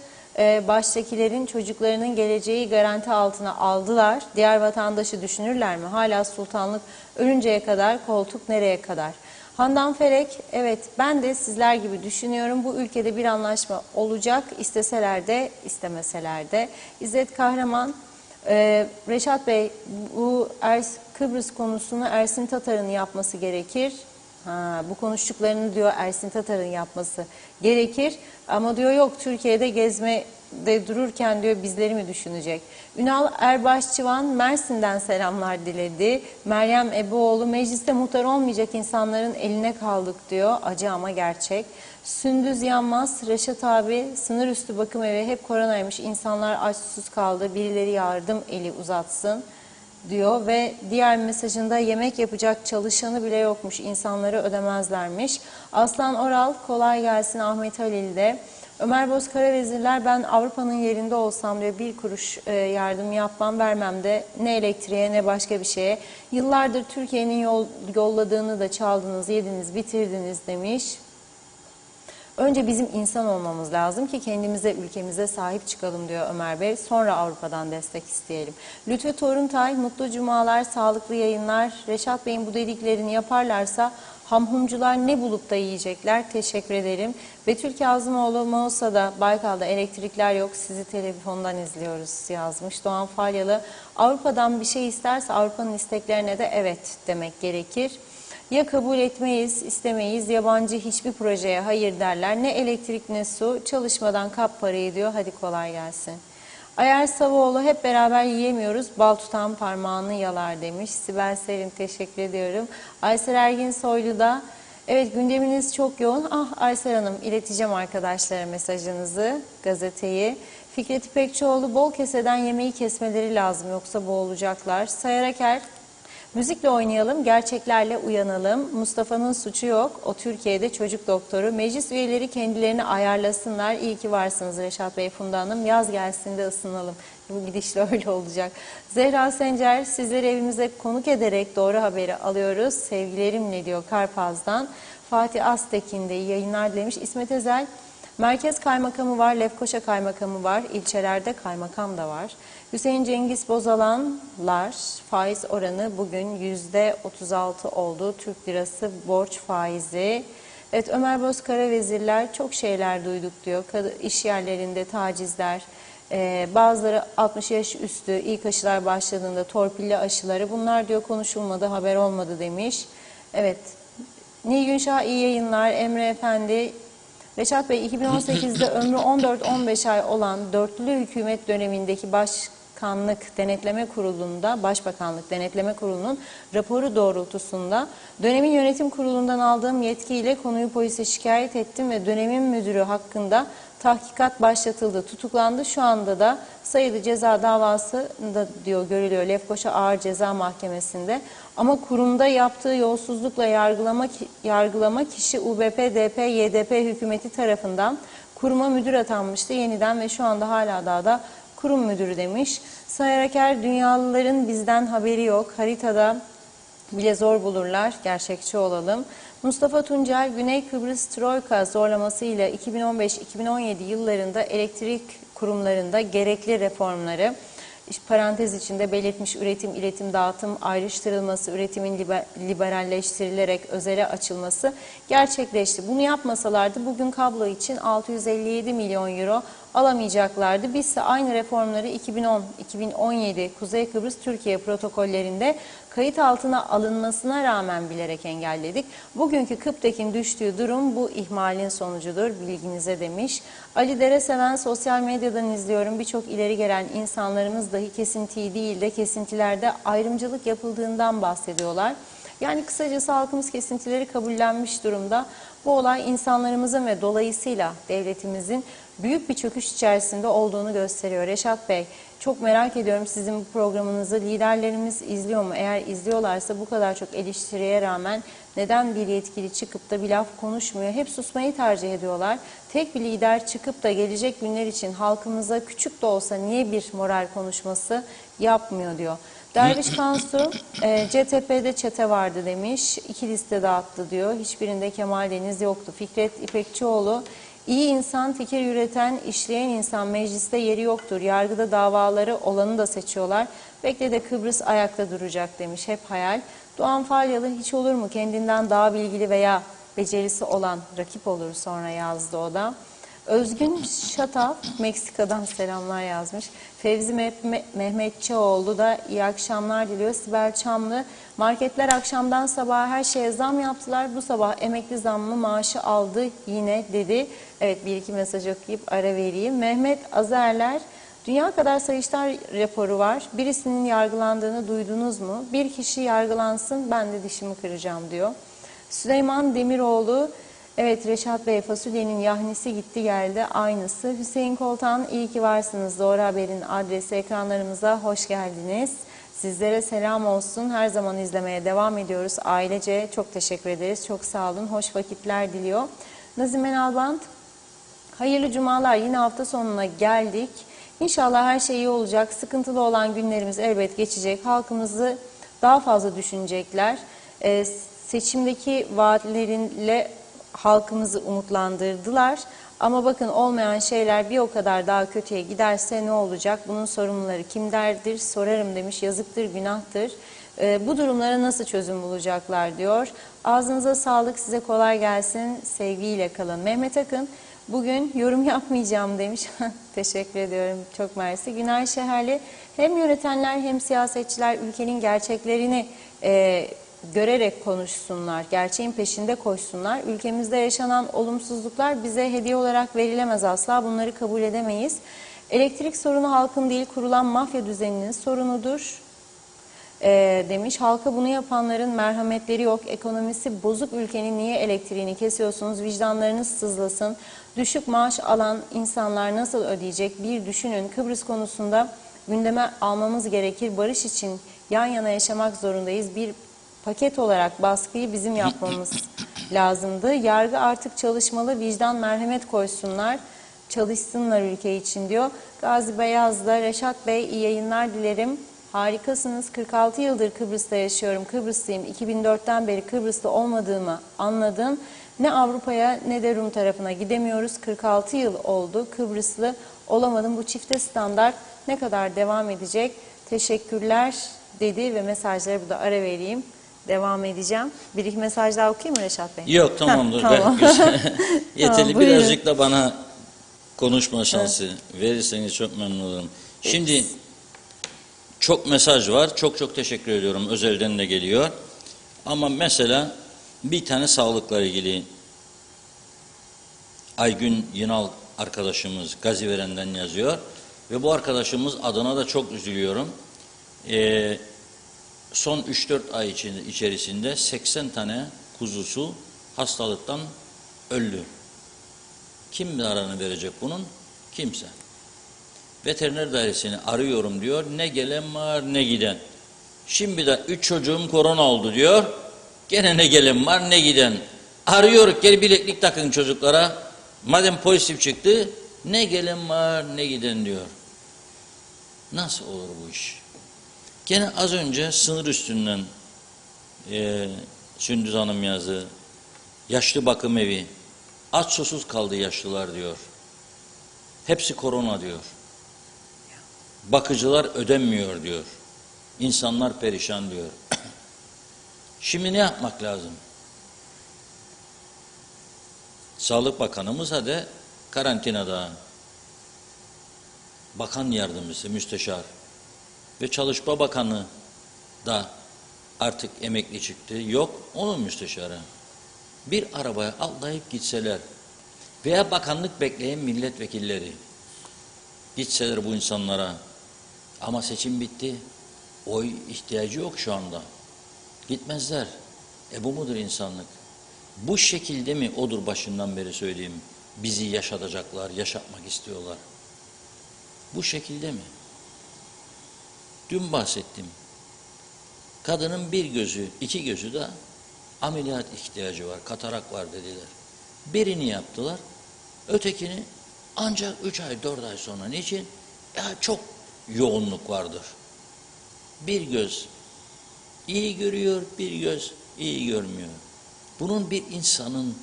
baştakilerin çocuklarının geleceği garanti altına aldılar. Diğer vatandaşı düşünürler mi? Hala sultanlık ölünceye kadar, koltuk nereye kadar? Handan Ferek, evet ben de sizler gibi düşünüyorum. Bu ülkede bir anlaşma olacak. İsteseler de istemeseler de. İzzet Kahraman, Reşat Bey bu Kıbrıs konusunu Ersin Tatar'ın yapması gerekir. Bu konuştuklarını diyor Ersin Tatar'ın yapması gerekir. Ama diyor yok Türkiye'de gezme de dururken diyor bizleri mi düşünecek? Ünal Erbaşçıvan Mersin'den selamlar diledi. Meryem Ebooğlu mecliste muhtar olmayacak insanların eline kaldık diyor. Acı ama gerçek. Sündüz Yanmaz, Reşat abi sınır üstü bakım evi hep koronaymış. İnsanlar aç susuz kaldı. Birileri yardım eli uzatsın diyor ve diğer mesajında yemek yapacak çalışanı bile yokmuş. İnsanları ödemezlermiş. Aslan Oral kolay gelsin Ahmet Halil'de. Ömer Bozkara vezirler ben Avrupa'nın yerinde olsam diyor bir kuruş yardım yapmam vermem de ne elektriğe ne başka bir şeye. Yıllardır Türkiye'nin yolladığını da çaldınız yediniz bitirdiniz demiş. Önce bizim insan olmamız lazım ki kendimize, ülkemize sahip çıkalım diyor Ömer Bey. Sonra Avrupa'dan destek isteyelim. Lütfü Toruntay, mutlu cumalar, sağlıklı yayınlar. Reşat Bey'in bu dediklerini yaparlarsa hamhumcular ne bulup da yiyecekler? Teşekkür ederim. Betül Kazımoğlu, Mausa'da, Baykal'da elektrikler yok. Sizi telefondan izliyoruz yazmış. Doğan Falyalı, Avrupa'dan bir şey isterse Avrupa'nın isteklerine de evet demek gerekir. Ya kabul etmeyiz, istemeyiz, yabancı hiçbir projeye hayır derler. Ne elektrik ne su, çalışmadan kap parayı diyor. Hadi kolay gelsin. Ayar Savoğlu hep beraber yiyemiyoruz, bal tutan parmağını yalar demiş. Sibel Serin teşekkür ediyorum. Aysel Ergin Soylu da evet gündeminiz çok yoğun. Aysel Hanım ileteceğim arkadaşlara mesajınızı, gazeteyi. Fikret İpekçioğlu bol keseden yemeği kesmeleri lazım yoksa boğulacaklar. Sayar Aker müzikle oynayalım, gerçeklerle uyanalım. Mustafa'nın suçu yok. O Türkiye'de çocuk doktoru. Meclis üyeleri kendilerini ayarlasınlar. İyi ki varsınız Reşat Bey, Funda Hanım. Yaz gelsin de ısınalım. Bu gidişle öyle olacak. Zehra Sencer, sizleri evimize konuk ederek doğru haberi alıyoruz. Sevgilerimle diyor Karpaz'dan. Fatih Aztekin de iyi yayınlar dilemiş. İsmet Ezel, merkez kaymakamı var, Lefkoşa kaymakamı var, ilçelerde kaymakam da var. Hüseyin Cengiz Bozalanlar faiz oranı bugün %36 oldu. Türk lirası borç faizi. Evet Ömer Bozkara vezirler çok şeyler duyduk diyor. İş yerlerinde tacizler, bazıları 60 yaş üstü ilk aşılar başladığında torpilli aşıları bunlar diyor konuşulmadı haber olmadı demiş. Evet Nilgün Şah iyi yayınlar. Emre Efendi Reşat Bey 2018'de ömrü 14-15 ay olan dörtlü hükümet dönemindeki Başbakanlık Denetleme Kurulu'nun raporu doğrultusunda dönemin yönetim kurulundan aldığım yetkiyle konuyu polise şikayet ettim ve dönemin müdürü hakkında tahkikat başlatıldı, tutuklandı. Şu anda da sayılı ceza davası da diyor görülüyor Lefkoşa Ağır Ceza Mahkemesi'nde. Ama kurumda yaptığı yolsuzlukla yargılama kişi UBP, DP, YDP hükümeti tarafından kuruma müdür atanmıştı yeniden ve şu anda hala da kurum müdürü demiş. Sayar Aker, dünyalıların bizden haberi yok. Haritada bile zor bulurlar. Gerçekçi olalım. Mustafa Tuncel, Güney Kıbrıs Troika zorlamasıyla 2015-2017 yıllarında elektrik kurumlarında gerekli reformları parantez içinde belirtmiş üretim, iletim, dağıtım ayrıştırılması, üretimin liberalleştirilerek özele açılması gerçekleşti. Bunu yapmasalardı bugün kablo için 657 milyon euro alamayacaklardı. Biz ise aynı reformları 2010-2017 Kuzey Kıbrıs Türkiye protokollerinde kayıt altına alınmasına rağmen bilerek engelledik. Bugünkü Kıptek'in düştüğü durum bu ihmalin sonucudur. Bilginize demiş. Ali Dereseven sosyal medyadan izliyorum. Birçok ileri gelen insanlarımız dahi kesintiyi değil de kesintilerde ayrımcılık yapıldığından bahsediyorlar. Yani kısacası halkımız kesintileri kabullenmiş durumda. Bu olay insanlarımızın ve dolayısıyla devletimizin büyük bir çöküş içerisinde olduğunu gösteriyor. Reşat Bey, çok merak ediyorum sizin bu programınızı. Liderlerimiz izliyor mu? Eğer izliyorlarsa bu kadar çok eleştiriye rağmen neden bir yetkili çıkıp da bir laf konuşmuyor? Hep susmayı tercih ediyorlar. Tek bir lider çıkıp da gelecek günler için halkımıza küçük de olsa niye bir moral konuşması yapmıyor diyor. Derviş Kansu, CTP'de çete vardı demiş. 2 liste dağıttı diyor. Hiçbirinde Kemal Deniz yoktu. Fikret İpekçioğlu, iyi insan, fikir üreten, işleyen insan mecliste yeri yoktur. Yargıda davaları olanı da seçiyorlar. Bekle de Kıbrıs ayakta duracak demiş. Hep hayal. Doğan Falyalı, hiç olur mu? Kendinden daha bilgili veya becerisi olan rakip olur sonra yazdı o da. Özgün Şataf Meksika'dan selamlar yazmış. Fevzi Mehmetçioğlu da iyi akşamlar diliyor. Sibel Çamlı, marketler akşamdan sabaha her şeye zam yaptılar. Bu sabah emekli zammı maaşı aldı yine dedi. Evet, bir iki mesaj okuyup ara vereyim. Mehmet Azerler, dünya kadar Sayıştay raporu var. Birisinin yargılandığını duydunuz mu? Bir kişi yargılansın, ben de dişimi kıracağım diyor. Süleyman Demiroğlu, evet Reşat Bey, fasulyenin yahnisi gitti geldi aynısı. Hüseyin Koltan, iyi ki varsınız. Doğru Haber'in adresi, ekranlarımıza hoş geldiniz. Sizlere selam olsun. Her zaman izlemeye devam ediyoruz. Ailece çok teşekkür ederiz. Çok sağ olun. Hoş vakitler diliyor. Nazimen Albant, hayırlı cumalar. Yine hafta sonuna geldik. İnşallah her şey iyi olacak. Sıkıntılı olan günlerimiz elbet geçecek. Halkımızı daha fazla düşünecekler. Seçimdeki vaatlerinle halkımızı umutlandırdılar. Ama bakın, olmayan şeyler bir o kadar daha kötüye giderse ne olacak? Bunun sorumluları kimlerdir? Sorarım demiş. Yazıktır, günahtır. Bu durumlara nasıl çözüm bulacaklar diyor. Ağzınıza sağlık, size kolay gelsin. Sevgiyle kalın. Mehmet Akın, bugün yorum yapmayacağım demiş. Teşekkür ediyorum. Çok mersi. Günay Şeherli, hem yönetenler hem siyasetçiler ülkenin gerçeklerini görerek konuşsunlar, gerçeğin peşinde koşsunlar. Ülkemizde yaşanan olumsuzluklar bize hediye olarak verilemez asla. Bunları kabul edemeyiz. Elektrik sorunu halkın değil, kurulan mafya düzeninin sorunudur demiş. Halka bunu yapanların merhametleri yok. Ekonomisi bozuk ülkenin niye elektriğini kesiyorsunuz? Vicdanlarınız sızlasın. Düşük maaş alan insanlar nasıl ödeyecek? Bir düşünün. Kıbrıs konusunda gündeme almamız gerekir. Barış için yan yana yaşamak zorundayız. Bir paket olarak baskıyı bizim yapmamız lazımdı. Yargı artık çalışmalı, vicdan, merhamet koysunlar, çalışsınlar ülke için diyor. Gazi Beyaz da, Reşat Bey iyi yayınlar dilerim. Harikasınız. 46 yıldır Kıbrıs'ta yaşıyorum. Kıbrıslıyım. 2004'ten beri Kıbrıs'ta olmadığımı anladım. Ne Avrupa'ya ne de Rum tarafına gidemiyoruz. 46 yıl oldu. Kıbrıslı olamadım. Bu çifte standart ne kadar devam edecek? Teşekkürler dedi ve mesajları burada ara vereyim. Devam edeceğim. Bir iki mesaj daha okuyayım mı Reşat Bey? Yok, tamamdır. Tamam. Yeterli. Tamam, birazcık da bana konuşma şansı verirseniz çok memnun olurum. Şimdi çok mesaj var. Çok teşekkür ediyorum. Özelden de geliyor. Ama mesela bir tane sağlıkla ilgili Aygün Yınal arkadaşımız Gaziveren'den yazıyor. Ve bu arkadaşımız adına da çok üzülüyorum. Son 3-4 ay içerisinde 80 tane kuzusu hastalıktan öldü. Kim zararını verecek bunun? Kimse. Veteriner dairesini arıyorum diyor. Ne gelen var ne giden. Şimdi de 3 çocuğum korona oldu diyor. Gene ne gelen var ne giden. Arıyor, gel bileklik takın çocuklara. Madem pozitif çıktı, ne gelen var ne giden diyor. Nasıl olur bu iş? Gene az önce sınır üstünden Sündüz Hanım yazdı. Yaşlı bakım evi. Aç susuz kaldı yaşlılar diyor. Hepsi korona diyor. Bakıcılar ödenmiyor diyor. İnsanlar perişan diyor. Şimdi ne yapmak lazım? Sağlık Bakanımız hadi karantinada. Bakan yardımcısı, müsteşar ve Çalışma Bakanı da artık emekli çıktı. Yok, onun müsteşarı. Bir arabaya atlayıp gitseler veya bakanlık bekleyen milletvekilleri gitseler bu insanlara, ama seçim bitti, oy ihtiyacı yok şu anda. Gitmezler. Bu mudur insanlık? Bu şekilde mi odur başından beri söyleyeyim? Bizi yaşatacaklar, yaşatmak istiyorlar. Bu şekilde mi? Dün bahsettim. Kadının bir gözü, iki gözü de ameliyat ihtiyacı var, katarak var dediler. Birini yaptılar, ötekini ancak 3 ay, 4 ay sonra. Niçin? Ya çok yoğunluk vardır. Bir göz iyi görüyor, bir göz iyi görmüyor. Bunun bir insanın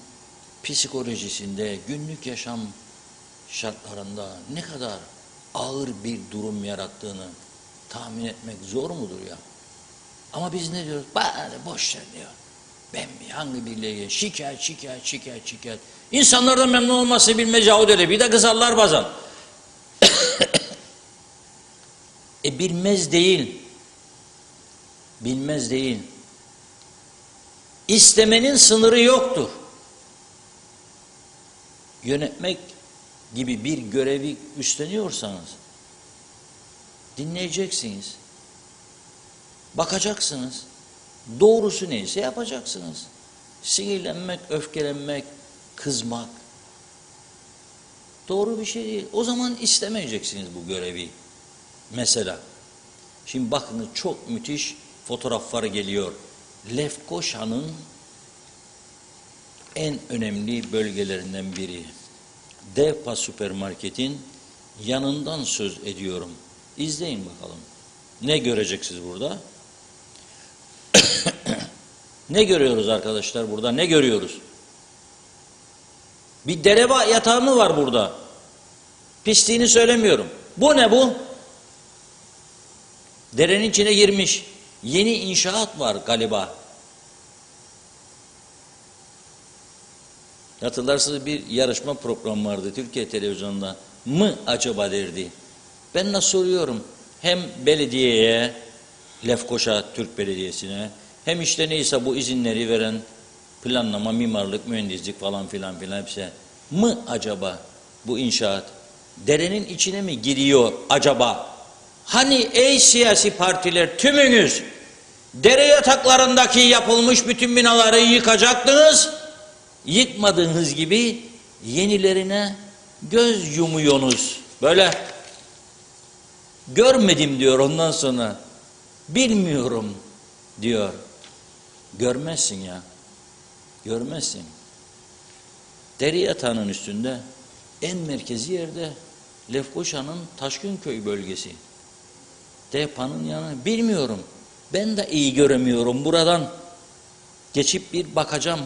psikolojisinde, günlük yaşam şartlarında ne kadar ağır bir durum yarattığını tahmin etmek zor mudur ya? Ama biz ne diyoruz? Bari boş ver diyor. Hangi birliğe şikayet. İnsanlardan memnun olması bilmece o öyle. Bir de kızarlar bazen. Bilmez değil. Bilmez değil. İstemenin sınırı yoktur. Yönetmek gibi bir görevi üstleniyorsanız dinleyeceksiniz. Bakacaksınız. Doğrusu neyse yapacaksınız. Sinirlenmek, öfkelenmek, kızmak doğru bir şey değil. O zaman istemeyeceksiniz bu görevi. Mesela şimdi bakın çok müthiş fotoğraflar geliyor. Lefkoşa'nın en önemli bölgelerinden biri. Devpa süpermarketin yanından söz ediyorum. İzleyin bakalım. Ne göreceksiniz burada? Ne görüyoruz arkadaşlar burada? Ne görüyoruz? Bir dere yatağı mı var burada? Pisliğini söylemiyorum. Bu ne bu? Derenin içine girmiş. Yeni inşaat var galiba. Hatırlarsınız bir yarışma programı vardı Türkiye televizyonunda. Mı acaba derdi. Ben nasıl soruyorum? Hem belediyeye, Lefkoşa Türk Belediyesi'ne, hem işte neyse bu izinleri veren planlama, mimarlık, mühendislik falan filan hepsi. Mı acaba bu inşaat? Derenin içine mi giriyor acaba? Hani ey siyasi partiler tümünüz dere yataklarındaki yapılmış bütün binaları yıkacaktınız. Yıkmadığınız gibi yenilerine göz yumuyorsunuz. Böyle görmedim diyor ondan sonra. Bilmiyorum diyor. Görmezsin ya. Görmezsin. Dere yatağının üstünde en merkezi yerde Lefkoşa'nın Taşkınköy bölgesi. Devpa'nın yanı. Bilmiyorum. Ben de iyi göremiyorum buradan. Geçip bir bakacağım.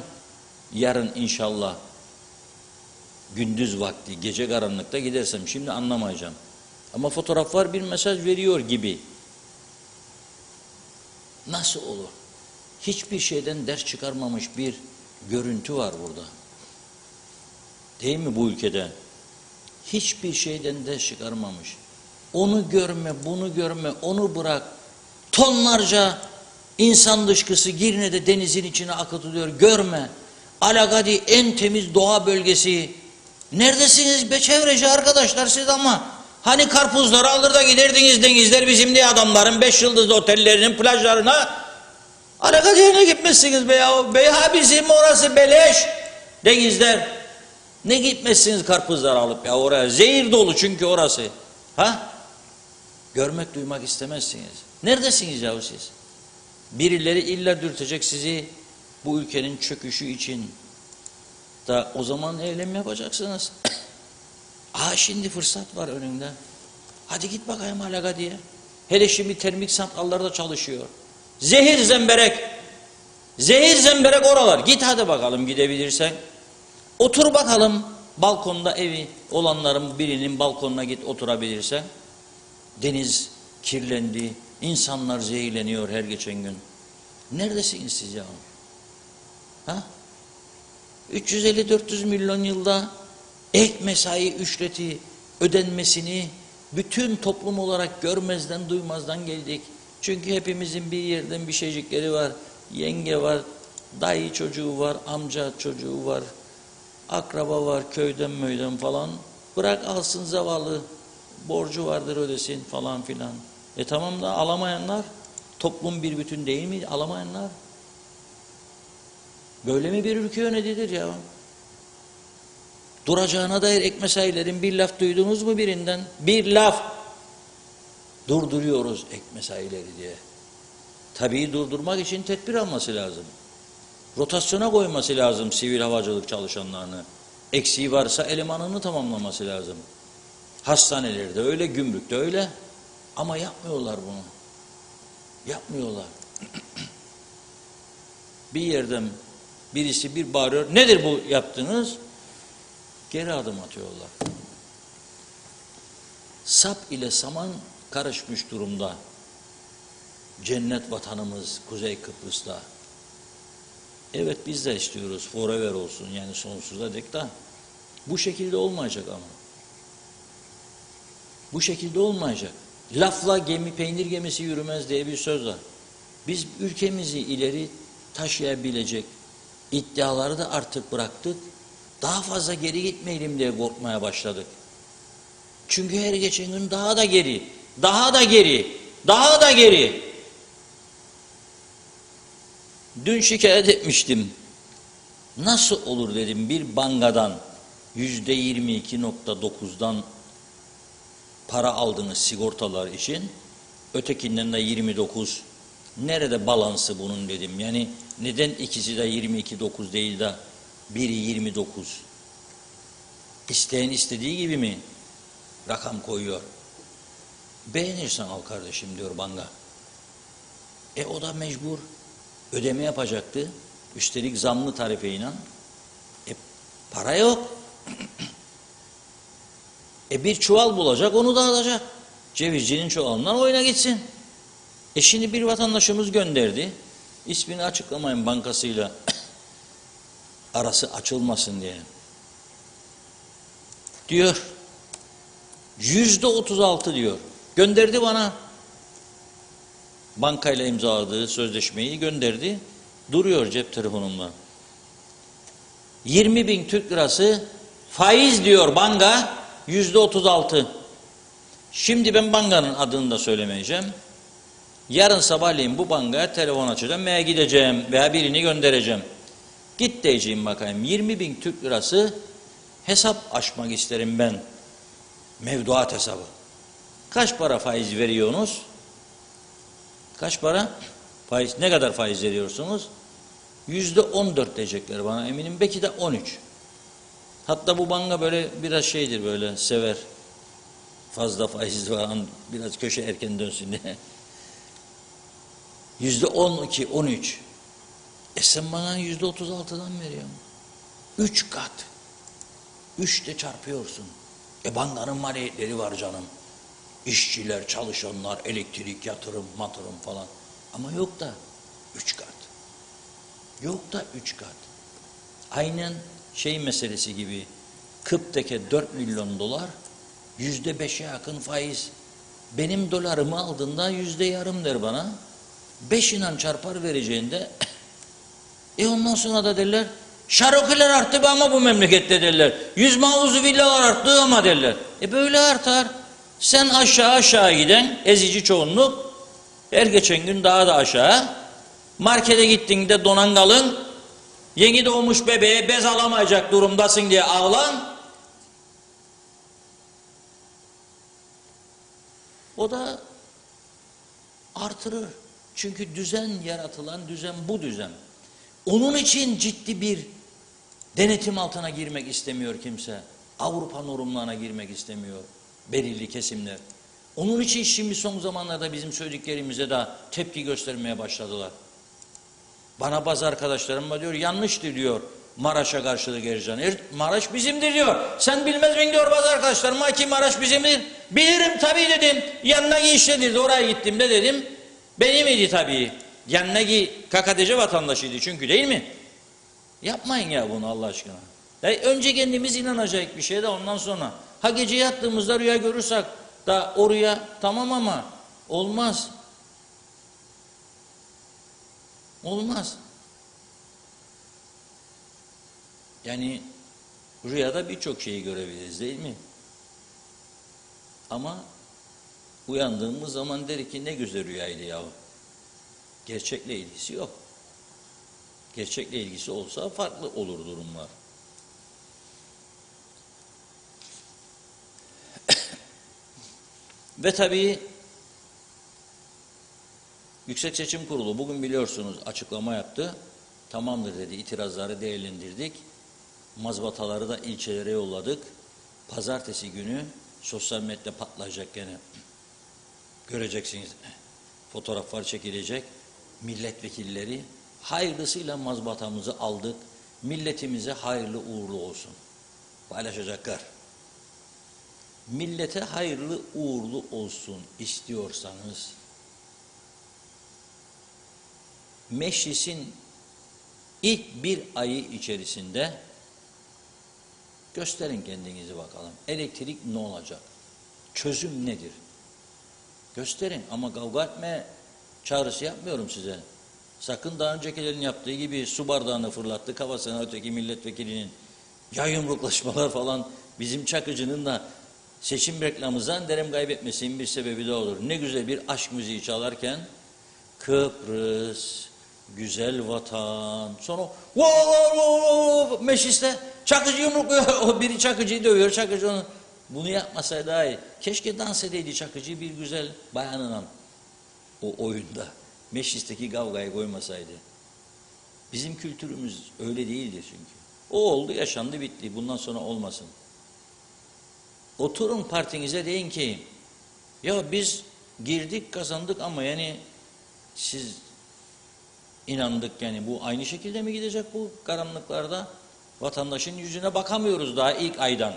Yarın inşallah. Gündüz vakti, gece karanlıkta gidersem şimdi anlamayacağım. Ama fotoğraflar bir mesaj veriyor gibi. Nasıl olur? Hiçbir şeyden ders çıkarmamış bir görüntü var burada. Değil mi bu ülkede? Hiçbir şeyden ders çıkarmamış. Onu görme, bunu görme, onu bırak. Tonlarca insan dışkısı Girne'de denizin içine akıtılıyor. Görme. Alagadi en temiz doğa bölgesi. Neredesiniz be çevreci arkadaşlar siz ama? Hani karpuzları alır da giderdiniz denizler bizim diye adamların 5 yıldızlı otellerinin plajlarına. Alagadi'ye ne gitmezsiniz be ya? Beyha bizim orası beleş denizler. Ne gitmezsiniz karpuzları alıp ya oraya? Zehir dolu çünkü orası. Ha? Görmek, duymak istemezsiniz. Neredesiniz yahu siz? Birileri illa dürtecek sizi bu ülkenin çöküşü için. Da o zaman eylem yapacaksınız. Şimdi fırsat var önünde. Hadi git bakayım Alagadi'ye. Hele şimdi termik santrallarda çalışıyor. Zehir zemberek. Zehir zemberek oralar. Git hadi bakalım gidebilirsen. Otur bakalım balkonda evi olanların birinin balkonuna git oturabilirsen. Deniz kirlendi. İnsanlar zehirleniyor her geçen gün. Neredesiniz siz ya? Ha? 350-400 milyon yılda ek mesai ücreti ödenmesini bütün toplum olarak görmezden duymazdan geldik. Çünkü hepimizin bir yerden bir şeycikleri var. Yenge var, dayı çocuğu var, amca çocuğu var, akraba var, köyden möyden falan. Bırak alsın zavallı, borcu vardır ödesin falan filan. Tamam da alamayanlar, toplum bir bütün değil mi alamayanlar? Böyle mi bir ülke yönetilir ya? Duracağına dair ek mesailerin bir laf duydunuz mu birinden? Bir laf. Durduruyoruz ek mesaileri diye. Tabii durdurmak için tedbir alması lazım. Rotasyona koyması lazım sivil havacılık çalışanlarını. Eksiği varsa elemanını tamamlaması lazım. Hastanelerde öyle, gümrükte öyle. Ama yapmıyorlar bunu. Yapmıyorlar. Bir yerden birisi bir bağırıyor. Nedir bu yaptığınız? Geri adım atıyorlar. Sap ile saman karışmış durumda. Cennet vatanımız Kuzey Kıbrıs'ta. Evet biz de istiyoruz forever olsun yani sonsuza dek de bu şekilde olmayacak ama. Bu şekilde olmayacak. Lafla gemi peynir gemisi yürümez diye bir söz var. Biz ülkemizi ileri taşıyabilecek iddiaları da artık bıraktık. Daha fazla geri gitmeyelim diye korkmaya başladık. Çünkü her geçen gün daha da geri, daha da geri, daha da geri. Dün şikayet etmiştim. Nasıl olur dedim bir bankadan %22.9'dan para aldınız sigortalar için. Ötekinden de 29. Nerede balansı bunun dedim. Yani neden ikisi de 22.9 değil de biri 29? İsteyen istediği gibi mi rakam koyuyor? Beğenirsen al kardeşim diyor banka. O da mecbur ödeme yapacaktı. Üstelik zamlı tarifeyle. Para yok. Bir çuval bulacak, onu da alacak. Cevizcinin çuvalından oyuna gitsin. Şimdi bir vatandaşımız gönderdi. İsmini açıklamayın bankasıyla arası açılmasın diye. Diyor. %36 diyor. Gönderdi bana. Bankayla imzaladığı sözleşmeyi gönderdi. Duruyor cep telefonumda. 20.000 Türk lirası faiz diyor banka, %36. Şimdi ben bankanın adını da söylemeyeceğim. Yarın sabahleyin bu bankaya telefon açacağım veya gideceğim veya birini göndereceğim. Git diyeceğim bakayım 20.000 Türk lirası hesap açmak isterim ben. Mevduat hesabı. Kaç para faiz veriyorsunuz? Kaç para? Faiz, ne kadar faiz veriyorsunuz? %14 diyecekler bana eminim. Belki de 13. Hatta bu banka böyle biraz şeydir böyle sever. Fazla faiz var biraz köşe erken dönsün diye. %12, 13. Sen bana %36'dan veriyorsun. 3 kat. 3'te çarpıyorsun. Bankanın maliyetleri var canım. İşçiler, çalışanlar, elektrik, yatırım, matırım falan. Ama yok da 3 kat. Yok da 3 kat. Aynen şey meselesi gibi. Kıptek'e 4 milyon dolar, %5'e yakın faiz. Benim dolarımı aldığında %yarım der bana. 5 inan çarpar vereceğinde ondan sonra da derler şarokiler arttı ama bu memlekette derler. 100 mavuzu villalar arttı ama derler. Böyle artar. Sen aşağı giden ezici çoğunluk her geçen gün daha da aşağı. Markete gittiğinde donan kalın, yeni doğmuş bebeğe bez alamayacak durumdasın diye ağlan. O da artırır. Çünkü düzen yaratılan düzen bu düzen. Onun için ciddi bir denetim altına girmek istemiyor kimse. Avrupa normlarına girmek istemiyor belirli kesimler. Onun için şimdi son zamanlarda bizim söylediklerimize de tepki göstermeye başladılar. Bana bazı arkadaşlarım diyor yanlıştır diyor Maraş'a karşılık Ercan. Maraş bizimdir diyor. Sen bilmez mi diyor bazı arkadaşlarıma ki Maraş bizimdir. Bilirim tabii dedim. Yanına işledirdi oraya gittim de dedim. Benim idi tabii. Yanına KKTC vatandaşıydı çünkü değil mi? Yapmayın ya bunu Allah aşkına. Önce kendimiz inanacak bir şey de ondan sonra. Ha gece yattığımızda rüya görürsek da o rüya tamam ama olmaz. Olmaz. Yani rüyada birçok şeyi görebiliriz değil mi? Ama uyandığımız zaman der ki ne güzel rüyaydı ya. Gerçekle ilgisi yok. Gerçekle ilgisi olsa farklı olur durumlar. Ve tabii Yüksek Seçim Kurulu bugün biliyorsunuz açıklama yaptı. Tamamdır dedi, itirazları değerlendirdik. Mazbataları da ilçelere yolladık. Pazartesi günü sosyal medyada patlayacak gene. Göreceksiniz. Fotoğraflar çekilecek. Milletvekilleri hayırlısıyla mazbatamızı aldık. Milletimize hayırlı uğurlu olsun. Paylaşacaklar. Millete hayırlı uğurlu olsun istiyorsanız meclisin İlk bir ayı içerisinde gösterin kendinizi bakalım. Elektrik ne olacak? Çözüm nedir? Gösterin ama kavga etme çağrısı yapmıyorum size. Sakın daha öncekilerin yaptığı gibi su bardağını fırlattı kafasına öteki milletvekilinin. Ya yumruklaşmalar falan bizim Çakıcı'nın da seçim reklamı zannederim kaybetmesinin bir sebebi de olur. Ne güzel bir aşk müziği çalarken Kıbrıs, güzel vatan. Sonra mecliste Çakıcı yumrukluyor. O biri Çakıcı'yı dövüyor. Çakıcı onu. Bunu yapmasaydı daha iyi. Keşke dans edeydi Çakıcı bir güzel bayanına o oyunda. Meclisteki kavgayı koymasaydı. Bizim kültürümüz öyle değildir çünkü. O oldu, yaşandı, bitti. Bundan sonra olmasın. Oturun partinize deyin ki ya biz girdik kazandık ama yani siz inandık yani bu aynı şekilde mi gidecek bu karanlıklarda? Vatandaşın yüzüne bakamıyoruz daha ilk aydan.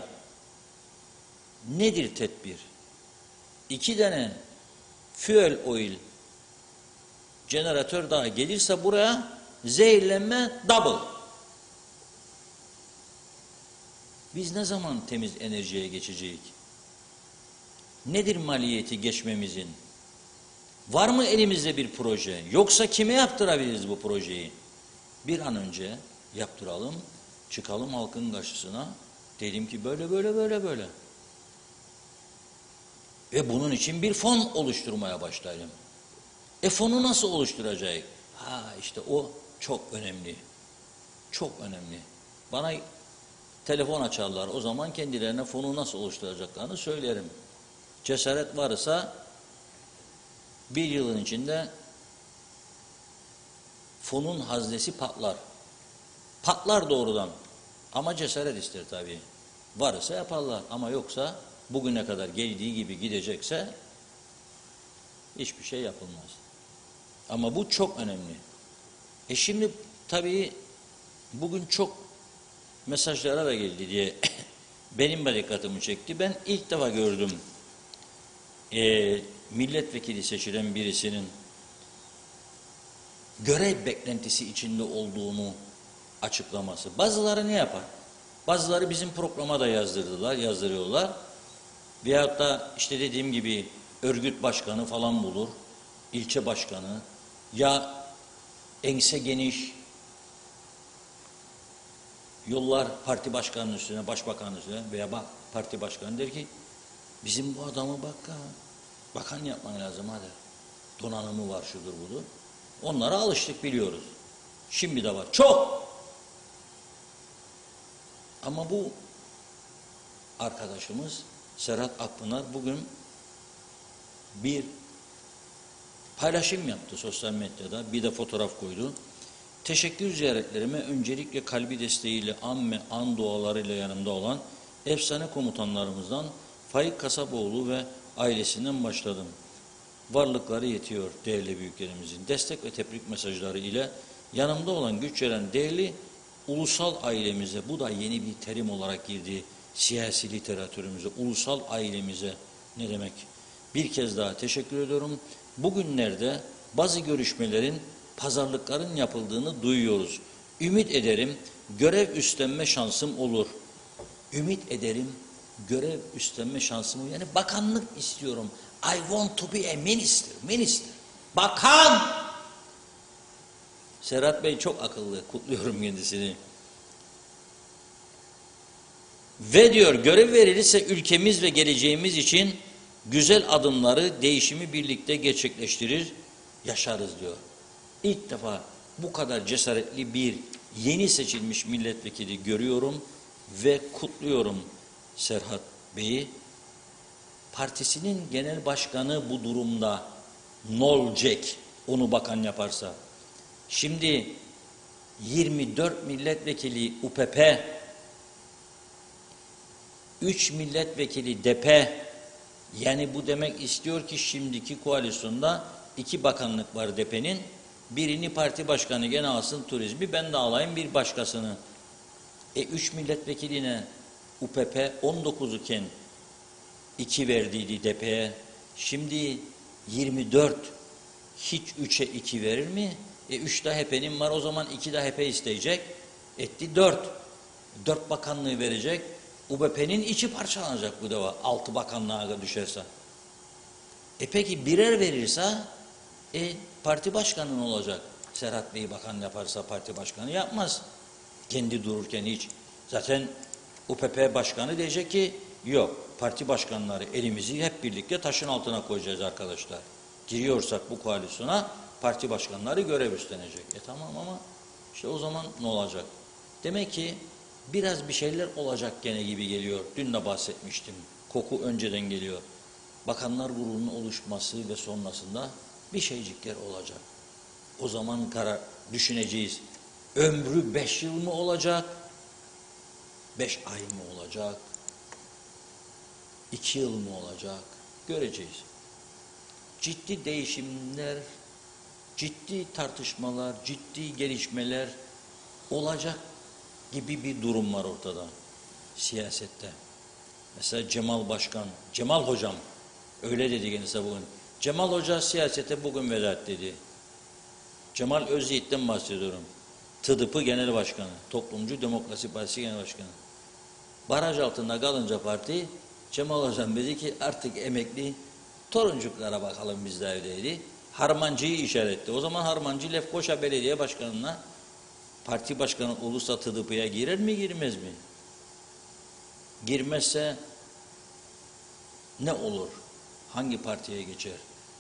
Nedir tedbir? 2 tane fuel oil jeneratör daha gelirse buraya zehirlenme double. Biz ne zaman temiz enerjiye geçeceğiz? Nedir maliyeti geçmemizin? Var mı elimizde bir proje? Yoksa kime yaptırabiliriz bu projeyi? Bir an önce yaptıralım, çıkalım halkın karşısına. Dedim ki böyle böyle böyle böyle. Ve bunun için bir fon oluşturmaya başlayalım. Fonu nasıl oluşturacağız? İşte o çok önemli. Çok önemli. Bana telefon açarlar. O zaman kendilerine fonu nasıl oluşturacaklarını söylerim. Cesaret varsa bir yılın içinde fonun haznesi patlar. Patlar doğrudan. Ama cesaret ister tabii. Varsa yaparlar. Ama yoksa bugüne kadar geldiği gibi gidecekse hiçbir şey yapılmaz. Ama bu çok önemli. Şimdi tabii bugün çok mesajlara da geldi diye benim de dikkatimi çekti. Ben ilk defa gördüm milletvekili seçilen birisinin görev beklentisi içinde olduğunu açıklaması. Bazıları ne yapar? Bazıları bizim programa da yazdırıyorlar. Veyahut da işte dediğim gibi örgüt başkanı falan bulur, ilçe başkanı ya ense geniş yollar parti başkanının üstüne, başbakanın üstüne veya parti başkanı der ki bizim bu adamı bakan yapman lazım hadi. Donanımı var şudur budur. Onlara alıştık biliyoruz. Şimdi de var. Çok! Ama bu arkadaşımız Serhat Akpınar bugün bir paylaşım yaptı sosyal medyada. Bir de fotoğraf koydu. Teşekkür ziyaretlerime öncelikle kalbi desteğiyle an dualarıyla yanımda olan efsane komutanlarımızdan Faik Kasapoğlu ve ailesinden başladım. Varlıkları yetiyor değerli büyüklerimizin. Destek ve tebrik mesajları ile yanımda olan güç veren değerli ulusal ailemize, bu da yeni bir terim olarak girdi siyasi literatürümüze, ulusal ailemize ne demek? Bir kez daha teşekkür ediyorum. Bugünlerde bazı görüşmelerin, pazarlıkların yapıldığını duyuyoruz. Ümit ederim görev üstlenme şansım olur. Ümit ederim görev üstlenme şansım olur. Yani bakanlık istiyorum. I want to be a minister. Bakan! Serhat Bey çok akıllı. Kutluyorum kendisini. Ve diyor görev verilirse ülkemiz ve geleceğimiz için güzel adımları, değişimi birlikte gerçekleştirir, yaşarız diyor. İlk defa bu kadar cesaretli bir yeni seçilmiş milletvekili görüyorum ve kutluyorum Serhat Bey'i. Partisinin genel başkanı bu durumda ne olacak onu bakan yaparsa. Şimdi 24 milletvekili UPP, 3 milletvekili DP, yani bu demek istiyor ki şimdiki koalisyonda 2 bakanlık var DP'nin. Birini parti başkanı gene alsın turizmi, ben de alayım bir başkasını. 3 milletvekiline UPP 19 iken 2 verdiydi DP'ye. Şimdi 24 hiç 3'e 2 verir mi? 3 de HDP'nin var, o zaman 2 de HP isteyecek. Etti 4. 4 bakanlığı verecek. UBP'nin içi parçalanacak bu defa. 6 bakanlığa düşerse. Peki birer verirse parti başkanı olacak. Serhat Bey bakan yaparsa parti başkanı yapmaz. Kendi dururken hiç. Zaten UPP başkanı diyecek ki yok, parti başkanları elimizi hep birlikte taşın altına koyacağız arkadaşlar. Giriyorsak bu koalisyona parti başkanları görev üstlenecek. Tamam ama işte o zaman ne olacak? Demek ki biraz bir şeyler olacak gene gibi geliyor. Dün de bahsetmiştim. Koku önceden geliyor. Bakanlar Kurulu'nun oluşması ve sonrasında bir şeycikler olacak. O zaman karar düşüneceğiz. Ömrü 5 yıl mı olacak? 5 ay mı olacak? 2 yıl mı olacak? Göreceğiz. Ciddi değişimler, ciddi tartışmalar, ciddi gelişmeler olacak gibi bir durum var ortada siyasette. Mesela Cemal Başkan, Cemal Hocam öyle dedi kendisi bugün. Cemal Hoca siyasete bugün veda dedi. Cemal Özyiğit'ten bahsediyorum. TDP Genel Başkanı, Toplumcu Demokrasi Partisi Genel Başkanı. Baraj altında kalınca parti, Cemal Hocam dedi ki artık emekli, toruncuklara bakalım biz de evdeydi. Harmancı'yı işaretti. O zaman Harmancı Lefkoşa Belediye Başkanı'na parti başkanı olursa TDP'ye girer mi girmez mi? Girmezse ne olur? Hangi partiye geçer?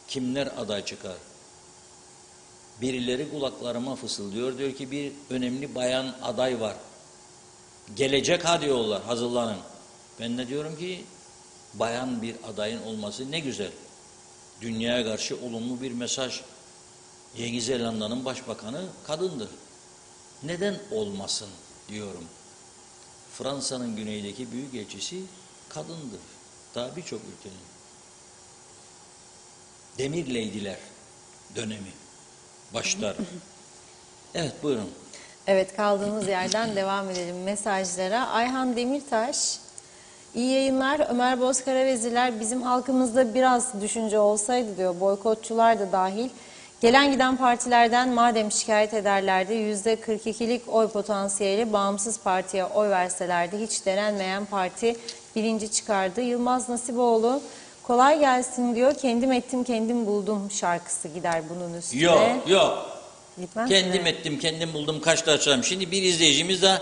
Kimler aday çıkar? Birileri kulaklarıma fısıldıyor. Diyor ki bir önemli bayan aday var. Gelecek ha diyorlar, hazırlanın. Ben de diyorum ki bayan bir adayın olması ne güzel. Dünyaya karşı olumlu bir mesaj. Yeni Zelanda'nın başbakanı kadındır. Neden olmasın diyorum. Fransa'nın güneydeki büyükelçisi kadındır. Daha birçok ülkenin. Demirleydiler dönemi başlar. Evet buyurun. Evet, kaldığımız yerden devam edelim mesajlara. Ayhan Demirtaş, iyi yayınlar. Ömer Bozkaravezirler, bizim halkımızda biraz düşünce olsaydı diyor, boykotçular da dahil. Gelen giden partilerden madem şikayet ederlerdi, %42'lik oy potansiyeli bağımsız partiye oy verselerdi, hiç denenmeyen parti birinci çıkardı. Yılmaz Nasiboğlu, kolay gelsin diyor, kendim ettim kendim buldum şarkısı gider bunun üstüne. Yok. Gitmez Kendim mi? ettim, kendim buldum, kaçta açarım. Şimdi bir izleyicimiz de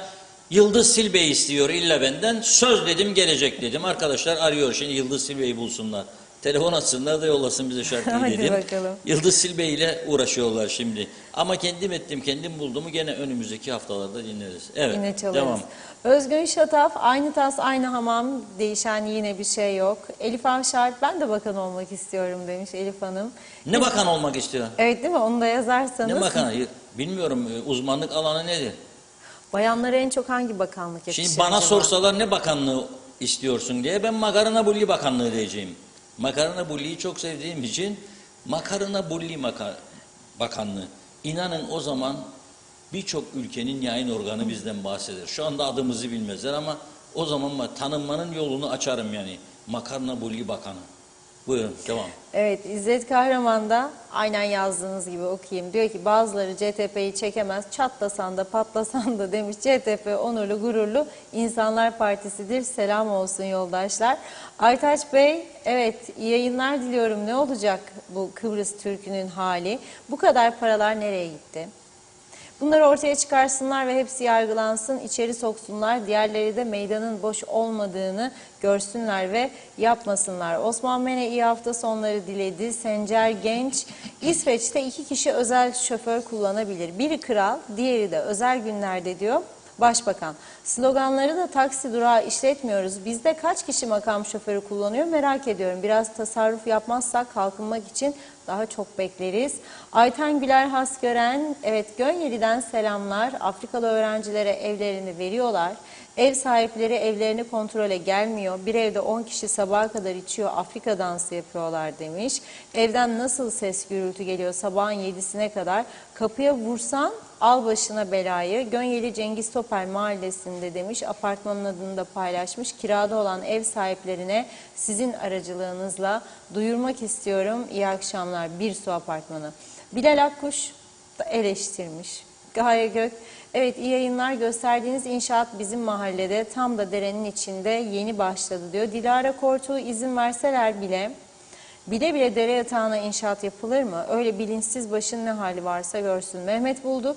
Yıldız Silbe istiyor illa benden. Söz dedim, gelecek dedim. Arkadaşlar arıyor şimdi Yıldız Silbe'yi bulsunlar. Telefon açsınlar da yollasın bize şarkıyı Hadi dedim. bakalım. Yıldız Silbe ile uğraşıyorlar şimdi. Ama kendim ettim, kendim buldumu gene önümüzdeki haftalarda dinleriz. Evet, Yine çalarız. devam. Özgün Şataf, aynı tas aynı hamam, değişen yine bir şey yok. Elif Avşar, ben de bakan olmak istiyorum demiş Elif Hanım. Ne bakan olmak istiyor? Evet değil mi? Onu da yazarsanız. Ne bakanı? Bilmiyorum, uzmanlık alanı nedir? Bayanlara en çok hangi bakanlık yakışır? Şimdi bana acaba? sorsalar ne bakanlığı istiyorsun diye ben Makarna Bulli Bakanlığı diyeceğim. Makarna Bulli'yi çok sevdiğim için Makarna Bulli Bakanlığı. İnanın o zaman birçok ülkenin yayın organı bizden bahseder. Şu anda adımızı bilmezler ama o zaman tanınmanın yolunu açarım yani. Makarna Bulli Bakanı. Buyurun devam. Evet, İzzet Kahraman da aynen yazdığınız gibi okuyayım. Diyor ki bazıları CTP'yi çekemez, çatlasan da patlasan da demiş. CTP onurlu gururlu insanlar partisidir. Selam olsun yoldaşlar. Aytaç Bey, evet iyi yayınlar diliyorum. Ne olacak bu Kıbrıs Türk'ünün hali? Bu kadar paralar nereye gitti? Bunları ortaya çıkarsınlar ve hepsi yargılansın, içeri soksunlar. Diğerleri de meydanın boş olmadığını görsünler ve yapmasınlar. Osman Mene iyi hafta sonları diledi. Sencer Genç, İsveç'te 2 kişi özel şoför kullanabilir. Biri kral, diğeri de özel günlerde diyor. Başbakan, sloganları da taksi durağı işletmiyoruz. Bizde kaç kişi makam şoförü kullanıyor merak ediyorum. Biraz tasarruf yapmazsak kalkınmak için daha çok bekleriz. Ayten Güler Hasgören, evet Gönyeli'den selamlar. Afrikalı öğrencilere evlerini veriyorlar. Ev sahipleri evlerini kontrole gelmiyor. Bir evde 10 kişi sabaha kadar içiyor, Afrika dansı yapıyorlar demiş. Evden nasıl ses gürültü geliyor sabahın 7'sine kadar. Kapıya vursan al başına belayı. Gönyeli Cengiz Topel mahallesinde demiş. Apartmanın adını da paylaşmış. Kirada olan ev sahiplerine sizin aracılığınızla duyurmak istiyorum. İyi akşamlar. Bir su apartmanı. Bilal Akkuş, eleştirmiş. Gaye Gök, evet iyi yayınlar, gösterdiğiniz inşaat bizim mahallede tam da derenin içinde yeni başladı diyor. Dilara Kortuğ, izin verseler bile bile dere yatağına inşaat yapılır mı? Öyle bilinçsiz başın ne hali varsa görsün. Mehmet Bulduk,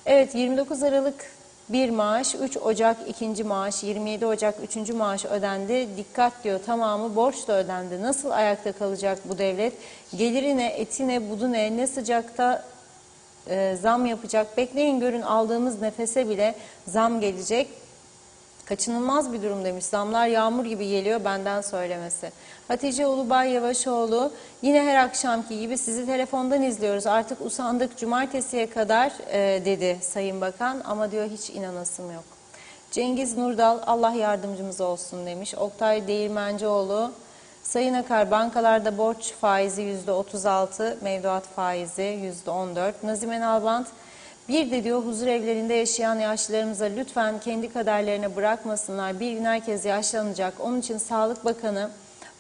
evet 29 Aralık bir maaş, 3 Ocak ikinci maaş, 27 Ocak üçüncü maaş ödendi. Dikkat diyor, tamamı borçla ödendi. Nasıl ayakta kalacak bu devlet? Geliri ne, eti ne, budu ne sıcakta zam yapacak. Bekleyin görün, aldığımız nefese bile zam gelecek. Kaçınılmaz bir durum demiş. Zamlar yağmur gibi geliyor, benden söylemesi. Hatice Ulubay Yavaşoğlu, yine her akşamki gibi sizi telefondan izliyoruz. Artık usandık, cumartesiye kadar dedi Sayın Bakan, ama diyor hiç inanasım yok. Cengiz Nurdal, Allah yardımcımız olsun demiş. Oktay Değirmencioğlu, Sayın Akar, bankalarda borç faizi %36, mevduat faizi %14. Nazime Nalbant, bir de diyor huzur evlerinde yaşayan yaşlılarımıza lütfen kendi kaderlerine bırakmasınlar. Bir gün herkes yaşlanacak. Onun için Sağlık Bakanı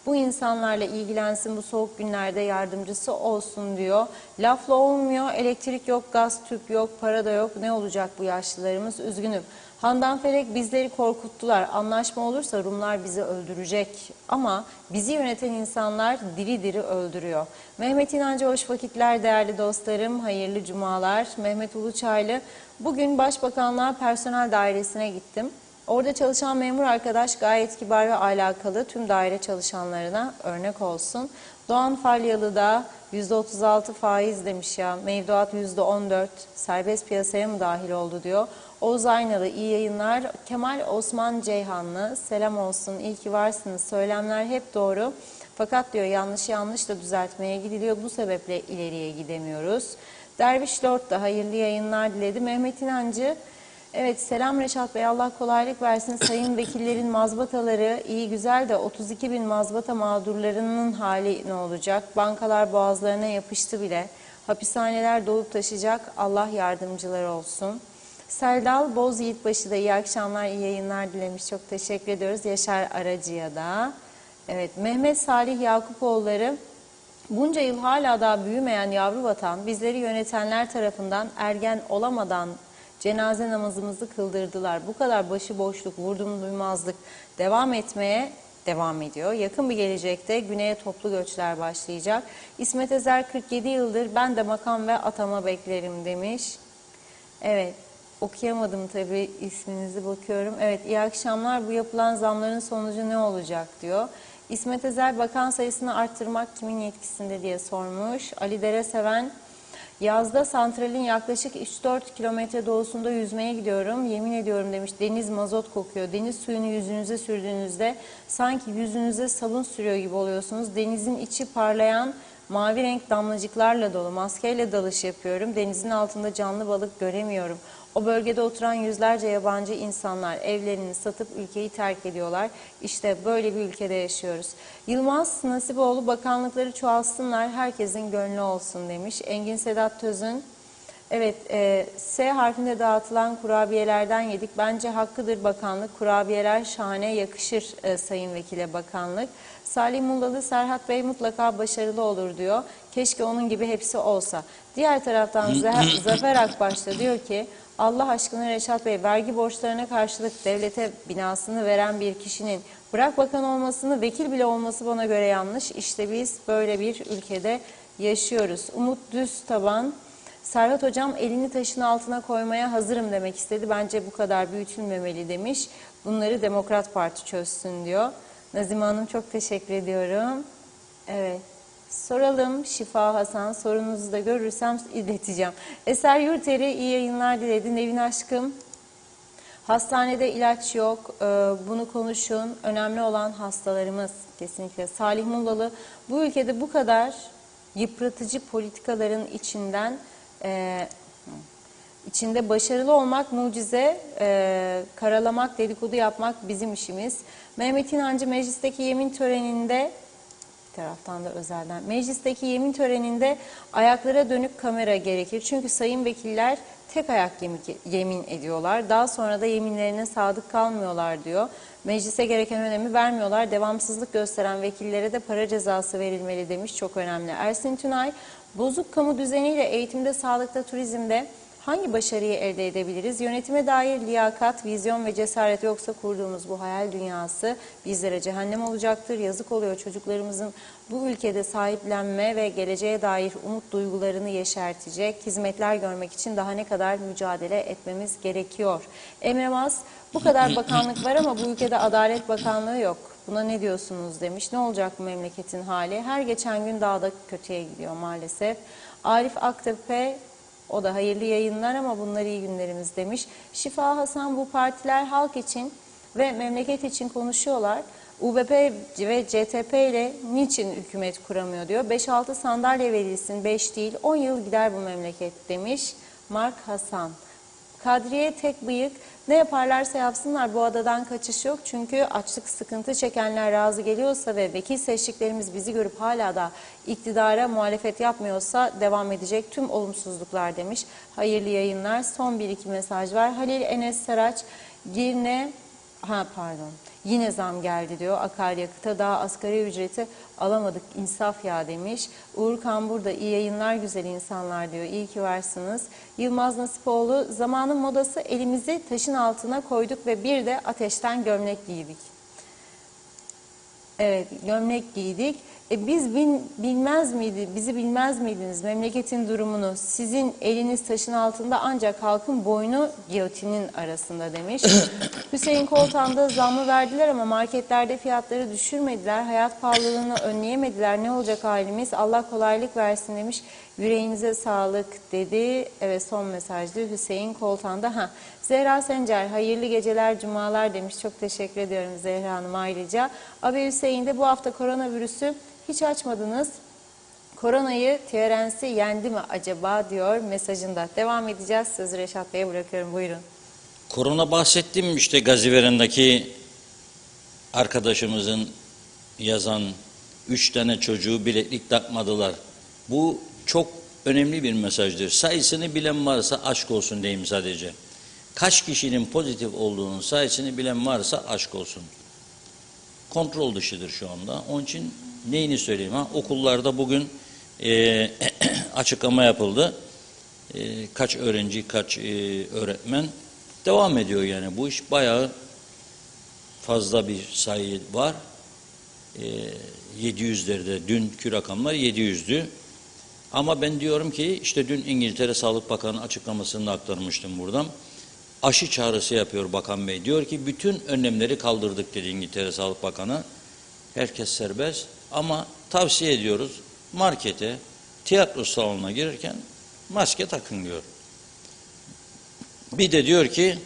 bu insanlarla ilgilensin, bu soğuk günlerde yardımcısı olsun diyor. Lafla olmuyor, elektrik yok, gaz, tüp yok, para da yok. Ne olacak bu yaşlılarımız? Üzgünüm. Handan Felek, bizleri korkuttular. Anlaşma olursa Rumlar bizi öldürecek. Ama bizi yöneten insanlar diri diri öldürüyor. Mehmet İnancı, hoş vakitler değerli dostlarım. Hayırlı cumalar. Mehmet Uluçaylı, bugün Başbakanlığa Personel Dairesi'ne gittim. Orada çalışan memur arkadaş gayet kibar ve alakalı, tüm daire çalışanlarına örnek olsun. Doğan Falyalı'da %36 faiz demiş ya, mevduat %14, serbest piyasaya mı dahil oldu diyor. Oğuz Aynalı, iyi yayınlar. Kemal Osman Ceyhanlı, selam olsun, iyi ki varsınız. Söylemler hep doğru. Fakat diyor yanlışı yanlışla düzeltmeye gidiliyor. Bu sebeple ileriye gidemiyoruz. Derviş Lord da hayırlı yayınlar diledi. Mehmet İnancı, evet selam Reşat Bey, Allah kolaylık versin. Sayın vekillerin mazbataları iyi güzel de 32 bin mazbata mağdurlarının hali ne olacak? Bankalar boğazlarına yapıştı bile. Hapishaneler dolup taşacak. Allah yardımcıları olsun. Serdal Boz Yiğitbaşı da iyi akşamlar, iyi yayınlar dilemiş. Çok teşekkür ediyoruz. Yaşar Aracı'ya da. Evet, Mehmet Salih Yakupoğulları, bunca yıl hala daha büyümeyen yavru vatan bizleri yönetenler tarafından ergen olamadan cenaze namazımızı kıldırdılar. Bu kadar başıboşluk, vurdum duymazlık devam ediyor. Yakın bir gelecekte güneye toplu göçler başlayacak. İsmet Ezer, 47 yıldır ben de makam ve atama beklerim demiş. Evet, okuyamadım tabii, isminizi bakıyorum. Evet, iyi akşamlar. Bu yapılan zamların sonucu ne olacak diyor. İsmet Ezer, bakan sayısını arttırmak kimin yetkisinde diye sormuş. Ali Dere Seven, yazda santralin yaklaşık 3-4 kilometre doğusunda yüzmeye gidiyorum. Yemin ediyorum demiş, deniz mazot kokuyor. Deniz suyunu yüzünüze sürdüğünüzde sanki yüzünüze sabun sürüyor gibi oluyorsunuz. Denizin içi parlayan mavi renk damlacıklarla dolu. Maskeyle dalış yapıyorum. Denizin altında canlı balık göremiyorum. O bölgede oturan yüzlerce yabancı insanlar evlerini satıp ülkeyi terk ediyorlar. İşte böyle bir ülkede yaşıyoruz. Yılmaz Nasiboğlu, bakanlıkları çoğalsınlar, herkesin gönlü olsun demiş. Engin Sedat Tözün, evet, S harfinde dağıtılan kurabiyelerden yedik. Bence hakkıdır bakanlık. Kurabiyeler şahane yakışır Sayın Vekile bakanlık. Salih Mullalı, Serhat Bey mutlaka başarılı olur diyor. Keşke onun gibi hepsi olsa. Diğer taraftan Zafer Akbaş da diyor ki, Allah aşkına Reşat Bey, vergi borçlarına karşılık devlete binasını veren bir kişinin bırak bakan olmasını, vekil bile olması bana göre yanlış. İşte biz böyle bir ülkede yaşıyoruz. Umut Düztaban, Serhat Hocam elini taşın altına koymaya hazırım demek istedi. Bence bu kadar büyütülmemeli demiş. Bunları Demokrat Parti çözsün diyor. Nazime Hanım, çok teşekkür ediyorum. Evet. Soralım Şifa Hasan, sorunuzu da görürsem ileteceğim. Eser Yurteri, iyi yayınlar diledi. Nevin Aşkım, hastanede ilaç yok, bunu konuşun. Önemli olan hastalarımız, kesinlikle. Salih Mullalı, bu ülkede bu kadar yıpratıcı politikaların içinde başarılı olmak mucize, karalamak, dedikodu yapmak bizim işimiz. Mehmet İnancı, meclisteki yemin töreninde, bir taraftan da özelden, meclisteki yemin töreninde ayaklara dönük kamera gerekir. Çünkü sayın vekiller tek ayak yemin ediyorlar. Daha sonra da yeminlerine sadık kalmıyorlar diyor. Meclise gereken önemi vermiyorlar. Devamsızlık gösteren vekillere de para cezası verilmeli demiş. Çok önemli. Ersin Tünay, bozuk kamu düzeniyle eğitimde, sağlıkta, turizmde hangi başarıyı elde edebiliriz? Yönetime dair liyakat, vizyon ve cesaret yoksa kurduğumuz bu hayal dünyası bizlere cehennem olacaktır. Yazık oluyor, çocuklarımızın bu ülkede sahiplenme ve geleceğe dair umut duygularını yeşertecek hizmetler görmek için daha ne kadar mücadele etmemiz gerekiyor. Emre Maz, bu kadar bakanlık var ama bu ülkede Adalet Bakanlığı yok. Buna ne diyorsunuz demiş. Ne olacak bu memleketin hali? Her geçen gün daha da kötüye gidiyor maalesef. Arif Aktepe, o da hayırlı yayınlar ama bunlar iyi günlerimiz demiş. Şifa Hasan, bu partiler halk için ve memleket için konuşuyorlar. UBP ve CTP ile niçin hükümet kuramıyor diyor. 5-6 sandalye verilsin, 5 değil 10 yıl gider bu memleket demiş Mark Hasan. Kadriye tek bıyık, ne yaparlarsa yapsınlar bu adadan kaçış yok. Çünkü açlık sıkıntı çekenler razı geliyorsa ve vekil seçtiklerimiz bizi görüp hala da iktidara muhalefet yapmıyorsa devam edecek tüm olumsuzluklar demiş. Hayırlı yayınlar. Son bir iki mesaj var. Halil Enes Saraç, yine zam geldi diyor. Akaryakıta daha asgari ücreti alamadık, insaf ya demiş. Uğur Kambur da iyi yayınlar güzel insanlar diyor. İyi ki varsınız. Yılmaz Nasipoğlu, zamanın modası, elimizi taşın altına koyduk ve bir de ateşten gömlek giydik. Evet, gömlek giydik. Bizi bilmez miydiniz memleketin durumunu? Sizin eliniz taşın altında ancak halkın boynu giyotinin arasında demiş. Hüseyin Koltan'da zammı verdiler ama marketlerde fiyatları düşürmediler. Hayat pahalılığını önleyemediler. Ne olacak halimiz? Allah kolaylık versin demiş. Yüreğinize sağlık dedi. Evet, son mesajdı Hüseyin Koltan'da. Zehra Sencer, hayırlı geceler, cumalar demiş. Çok teşekkür ediyorum Zehra Hanım ayrıca. Abi Hüseyin de bu hafta koronavirüsü hiç açmadınız. Koronayı, TRNC yendi mi acaba diyor mesajında. Devam edeceğiz. Sözü Reşat Bey'e bırakıyorum. Buyurun. Korona bahsettim, işte Gaziveren'deki arkadaşımızın yazan 3 tane çocuğu bileklik takmadılar. Bu çok önemli bir mesajdır. Sayısını bilen varsa aşk olsun diyeyim sadece. Kaç kişinin pozitif olduğunun sayısını bilen varsa aşk olsun. Kontrol dışıdır şu anda. Onun için neyini söyleyeyim? Okullarda bugün açıklama yapıldı. Kaç öğrenci, kaç öğretmen devam ediyor yani. Bu iş bayağı fazla bir sayı var. 700'lerde dünkü rakamlar 700'dü. Ama ben diyorum ki işte dün İngiltere Sağlık Bakanı açıklamasını da aktarmıştım buradan. Aşı çağrısı yapıyor Bakan Bey. Diyor ki bütün önlemleri kaldırdık dedi İngiltere Sağlık Bakanı. Herkes serbest ama tavsiye ediyoruz markete, tiyatro salonuna girerken maske takın diyor. Bir de diyor ki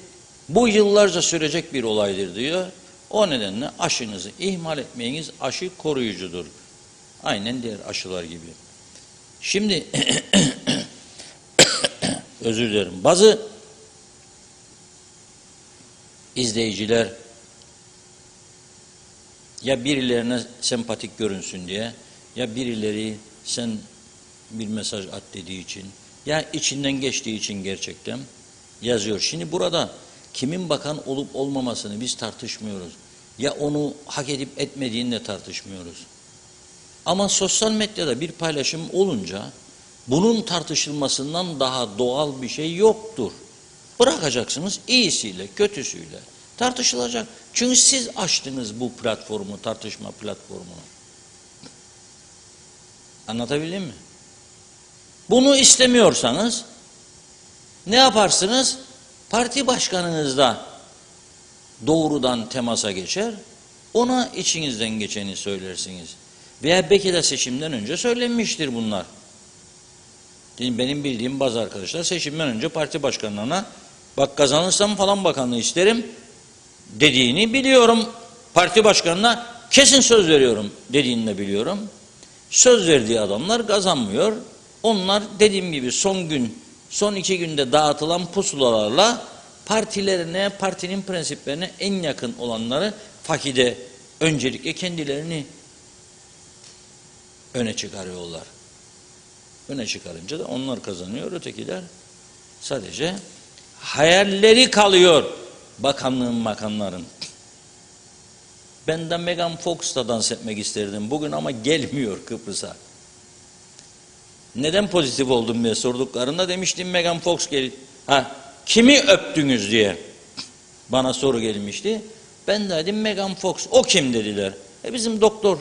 bu yıllarca sürecek bir olaydır diyor. O nedenle aşınızı ihmal etmeyiniz, aşı koruyucudur. Aynen diğer aşılar gibi. Şimdi özür dilerim. Bazı izleyiciler ya birilerine sempatik görünsün diye ya birileri sen bir mesaj at dediği için ya içinden geçtiği için gerçekten yazıyor. Şimdi burada kimin bakan olup olmamasını biz tartışmıyoruz. Ya onu hak edip etmediğini de tartışmıyoruz. Ama sosyal medyada bir paylaşım olunca bunun tartışılmasından daha doğal bir şey yoktur. Bırakacaksınız iyisiyle, kötüsüyle tartışılacak. Çünkü siz açtınız bu platformu, tartışma platformunu. Anlatabildim mi? Bunu istemiyorsanız ne yaparsınız? Parti başkanınızla doğrudan temasa geçer, ona içinizden geçeni söylersiniz. Veya belki de seçimden önce söylenmiştir bunlar. Benim bildiğim bazı arkadaşlar seçimden önce parti başkanlarına bak kazanırsam falan bakanlığı isterim dediğini biliyorum. Parti başkanına kesin söz veriyorum dediğini de biliyorum. Söz verdiği adamlar kazanmıyor. Onlar dediğim gibi son 2 günde dağıtılan pusulalarla partilerine, partinin prensiplerine en yakın olanları fakide öncelikle kendilerini öne çıkarıyorlar. Öne çıkarınca da onlar kazanıyor, ötekiler Sadece hayalleri kalıyor bakanların. Ben de Megan Fox'la dans etmek isterdim bugün ama gelmiyor Kıbrıs'a. Neden pozitif oldum diye sorduklarında demiştim Megan Fox gel. Kimi öptünüz diye bana soru gelmişti. Ben de dedim Megan Fox. O kim dediler. Bizim doktor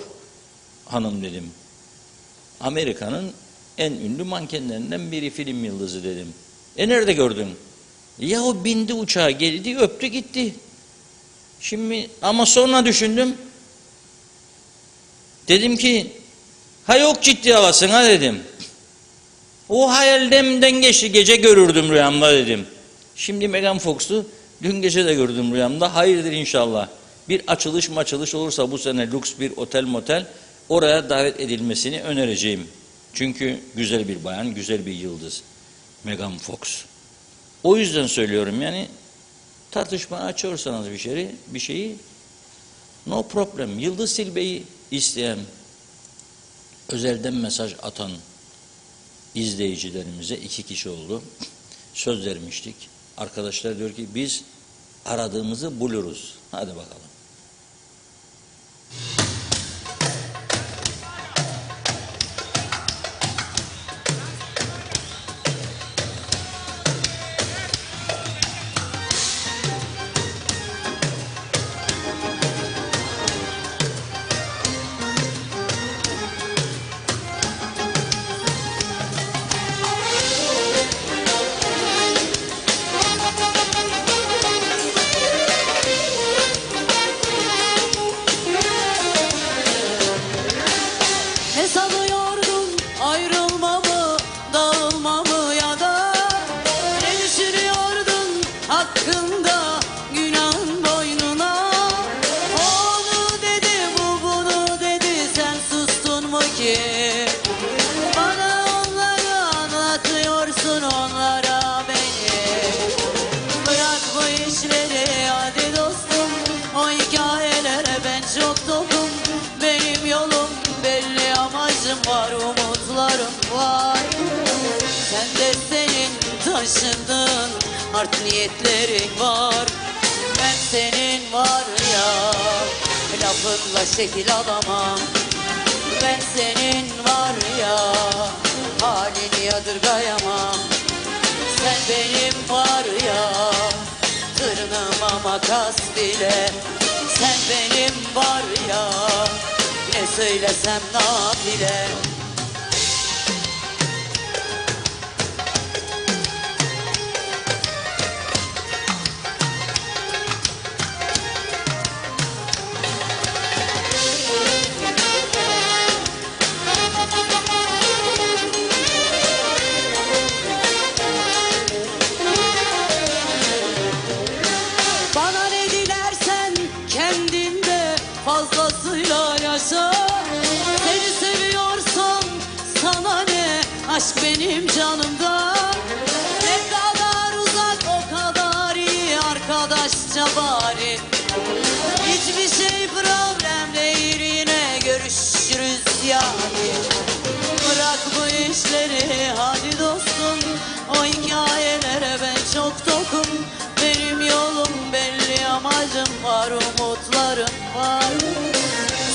hanım dedim. Amerika'nın en ünlü mankenlerinden biri, film yıldızı dedim. Nerede gördün? Yahu bindi uçağa, geldi, öptü gitti. Şimdi ama sonra düşündüm. Dedim ki yok ciddi havasın ha dedim. O hayalden geçti, gece görürdüm rüyamda dedim. Şimdi Megan Fox'u dün gece de gördüm rüyamda. Hayırdır inşallah. Bir açılış olursa bu sene lüks bir otel motel oraya davet edilmesini önereceğim. Çünkü güzel bir bayan, güzel bir yıldız. Megan Fox. O yüzden söylüyorum yani tartışma açıyorsanız bir şeyi no problem. Yıldız Tilbe'yi isteyen, özelden mesaj atan izleyicilerimize 2 kişi oldu. Söz vermiştik. Arkadaşlar diyor ki biz aradığımızı buluruz. Hadi bakalım. Ne sanıyordun ayrılmamı, dağılmamı ya da ne düşünüyordun hakkında günahın boynuna? Onu dedi bunu dedi sen sustun mu ki? Bana onları anlatıyorsun onlara beni. Bırak bu işleri hadi dostum, o hikayelere ben çok tokum. Benim yolum belli, amacım var, umutlarım var. Sen de senin taşındığın art niyetlerin var. Ben senin var ya lafınla şekil alamam. Ben senin var ya halini yadırgayamam. Sen benim var ya tırnağıma makas bile. Sen benim var ya ne söylesem nafile. Bana ne dilersen kendinde fazlasıyla yaşa. Seni seviyorsam sana ne, aşk benim canımda. Ne kadar uzak o kadar iyi, arkadaşça bari. Hiçbir şey problem değil, yine görüşürüz yani. Bırak bu işleri hadi dostum, o hikayelere ben çok tokum. Benim yolum belli, amacım var, umutlarım var.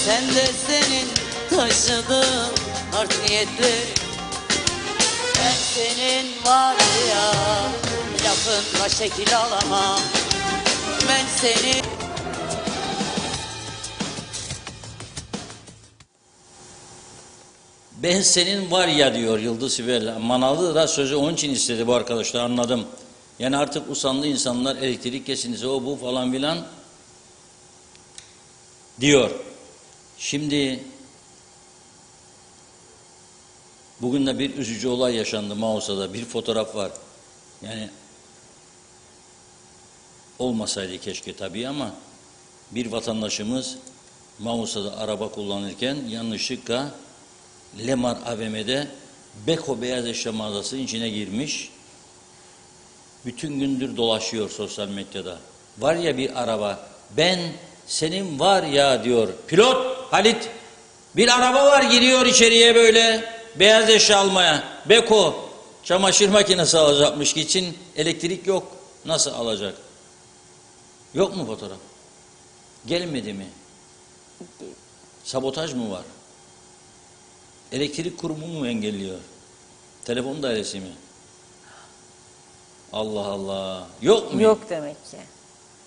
Sen de senin taşıdığın art niyetleri. Ben senin var ya lafınla şekil alamam. Ben senin Ben senin var ya diyor Yıldız Sibel. Manavlı da sözü onun için istedi bu arkadaşlar, anladım. Yani artık usandı insanlar, elektrik kesintisi o bu falan filan diyor. Şimdi bugün de bir üzücü olay yaşandı Mausa'da. Bir fotoğraf var. Yani olmasaydı keşke tabii ama bir vatandaşımız Mausa'da araba kullanırken yanlışlıkla Lemar AVM'de Beko beyaz eşya mağazasının içine girmiş. Bütün gündür dolaşıyor sosyal medyada. Var ya bir araba, ben senin var ya diyor. Pilot Halit, bir araba var giriyor içeriye böyle beyaz eşya almaya. Beko, çamaşır makinesi alacakmış için elektrik yok. Nasıl alacak? Yok mu fotoğraf? Gelmedi mi? Sabotaj mı var? Elektrik kurumu mu engelliyor? Telefon dairesi mi? Allah Allah. Yok mu? Yok demek ki.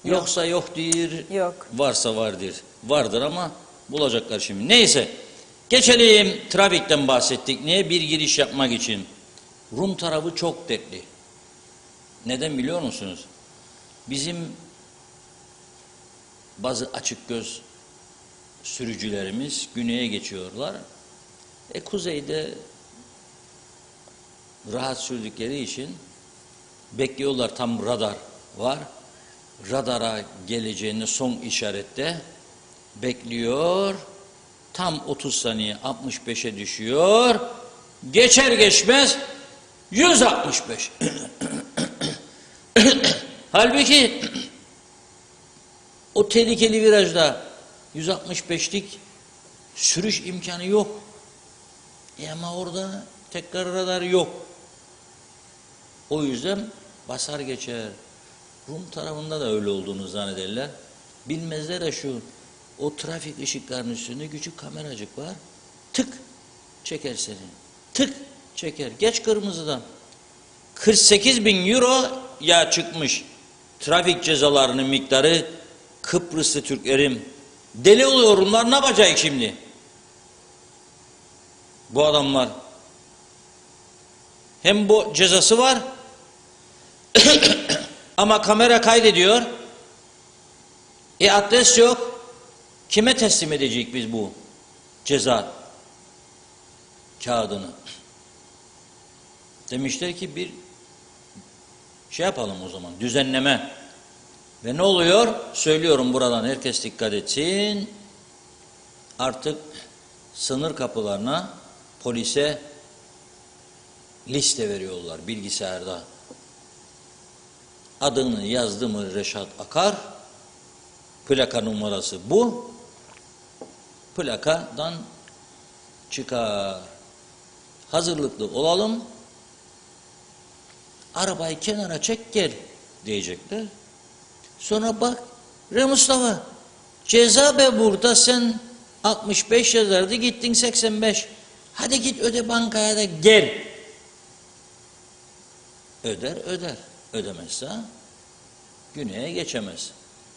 Yoksa yok değil. Yok. Varsa vardır. Vardır ama bulacaklar şimdi. Neyse. Geçelim. Trafikten bahsettik. Niye? Bir giriş yapmak için. Rum tarafı çok dertli. Neden biliyor musunuz? Bizim bazı açık göz sürücülerimiz güneye geçiyorlar. Kuzeyde rahat sürdükleri için bekliyorlar, tam radar var. Radara geleceğini son işarette bekliyor. Tam 30 saniye 65'e düşüyor. Geçer geçmez 165. Halbuki o tehlikeli virajda 165'lik sürüş imkanı yok. Ama orada tekrar radar yok. O yüzden basar geçer. Rum tarafında da öyle olduğunu zannederler. Bilmezler de şu, o trafik ışıklarının üstünde küçük kameracık var. Tık çeker seni. Tık çeker. Geç kırmızıdan. 48.000 euro ya çıkmış. Trafik cezalarının miktarı. Kıbrıslı Türklerim deli oluyor. Bunlar ne yapacak şimdi? Bu adamlar. Hem bu cezası var ama kamera kaydediyor. Adres yok. Kime teslim edecek biz bu ceza kağıdını? Demişler ki bir şey yapalım o zaman. Düzenleme. Ve ne oluyor? Söylüyorum buradan, herkes dikkat etsin. Artık sınır kapılarına, polise liste veriyorlar bilgisayarda. Adını yazdı mı Reşat Akar, plaka numarası bu, plakadan çıkar. Hazırlıklı olalım, arabayı kenara çek gel diyecekler. Sonra bak, Mustafa, ceza be burada, sen 65 yazardı, gittin 85. Hadi git öde bankaya da gel. Öder. Ödemezse güneye geçemez.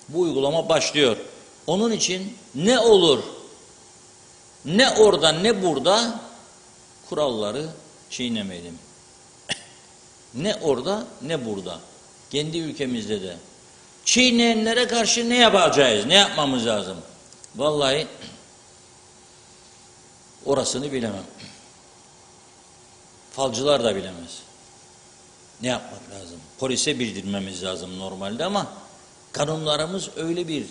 Bu uygulama başlıyor. Onun için ne olur, ne orada ne burada kuralları çiğnemeyelim. Ne orada ne burada. Kendi ülkemizde de. Çiğneyenlere karşı ne yapacağız? Ne yapmamız lazım? Vallahi orasını bilemem. Falcılar da bilemez. Ne yapmak lazım? Polise bildirmemiz lazım normalde ama kanunlarımız öyle bir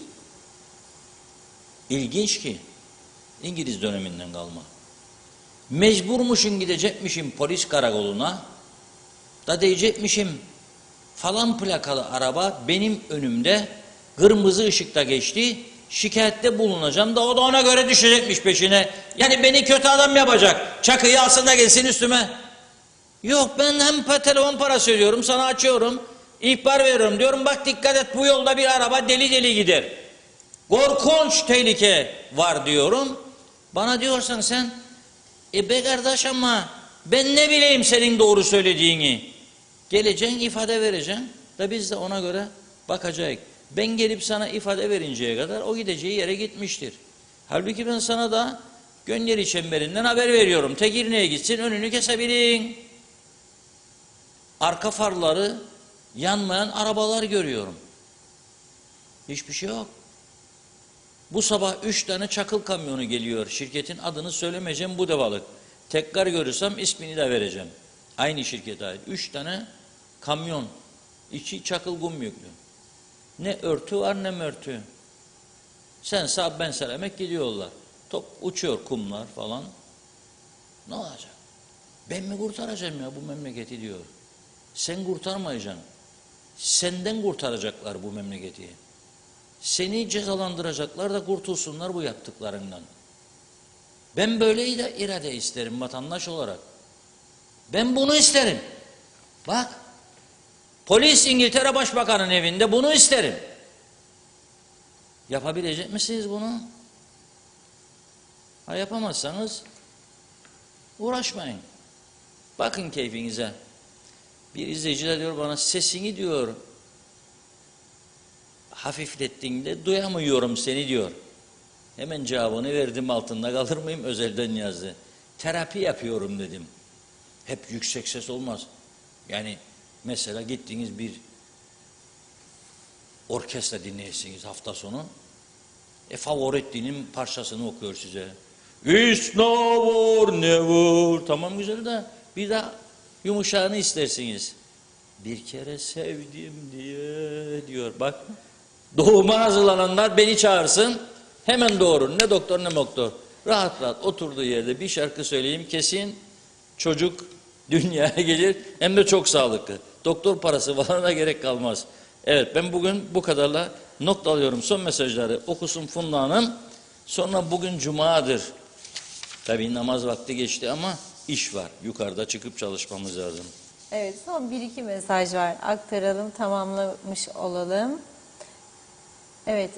ilginç ki, İngiliz döneminden kalma. Mecburmuşum, gidecekmişim polis karakoluna da diyecekmişim falan plakalı araba benim önümde kırmızı ışıkta geçti, şikayette bulunacağım da o da ona göre düşecekmiş peşine. Yani beni kötü adam yapacak. Çakıyı alsın da gelsin üstüme. Yok, ben hem telefon parası ödüyorum, sana açıyorum, ihbar veriyorum, diyorum bak dikkat et, bu yolda bir araba deli deli gider. Korkunç tehlike var diyorum. Bana diyorsan sen, be kardeş ama ben ne bileyim senin doğru söylediğini. Geleceksin, ifade vereceksin da biz de ona göre bakacağız. Ben gelip sana ifade verinceye kadar o gideceği yere gitmiştir. Halbuki ben sana da gönderi çemberinden haber veriyorum. Tekirdağ'a gitsin, önünü kesebilin. Arka farları yanmayan arabalar görüyorum. Hiçbir şey yok. Bu sabah 3 tane çakıl kamyonu geliyor. Şirketin adını söylemeyeceğim, bu devalık. Tekrar görürsem ismini de vereceğim. Aynı şirkete ait. 3 tane kamyon. İçi çakıl kum yüklü. Ne örtü var ne mörtü. Sen sağ ben selamet gidiyorlar. Top uçuyor kumlar falan. Ne olacak? Ben mi kurtaracağım ya bu memleketi diyor. Sen kurtarmayacaksın. Senden kurtaracaklar bu memleketi. Seni cezalandıracaklar da kurtulsunlar bu yaptıklarından. Ben böyle irade isterim vatandaş olarak. Ben bunu isterim. Bak, polis İngiltere Başbakanı'nın evinde bunu isterim. Yapabilecek misiniz bunu? Ha, yapamazsanız uğraşmayın. Bakın keyfinize. Bir izleyici de diyor bana, sesini diyor hafiflettiğinde duyamıyorum seni diyor. Hemen cevabını verdim, altında kalır mıyım? Özelden yazdı. Terapi yapıyorum dedim. Hep yüksek ses olmaz. Yani mesela gittiğiniz bir orkestra dinleyesiniz hafta sonu. Favoritti'nin parçasını okuyor size. It's never never. Tamam güzel de bir daha yumuşağını istersiniz. Bir kere sevdim diye diyor. Bak, doğuma hazırlananlar beni çağırsın. Hemen doğurun. Ne doktor ne doktor. Rahat rahat oturduğu yerde bir şarkı söyleyeyim. Kesin çocuk dünyaya gelir. Hem de çok sağlıklı. Doktor parası falan da gerek kalmaz. Evet, ben bugün bu kadarla nokta alıyorum. Son mesajları okusun Funda Hanım. Sonra bugün Cuma'dır. Tabii namaz vakti geçti ama iş var. Yukarıda çıkıp çalışmamız lazım. Evet, son bir iki mesaj var. Aktaralım, tamamlamış olalım. Evet,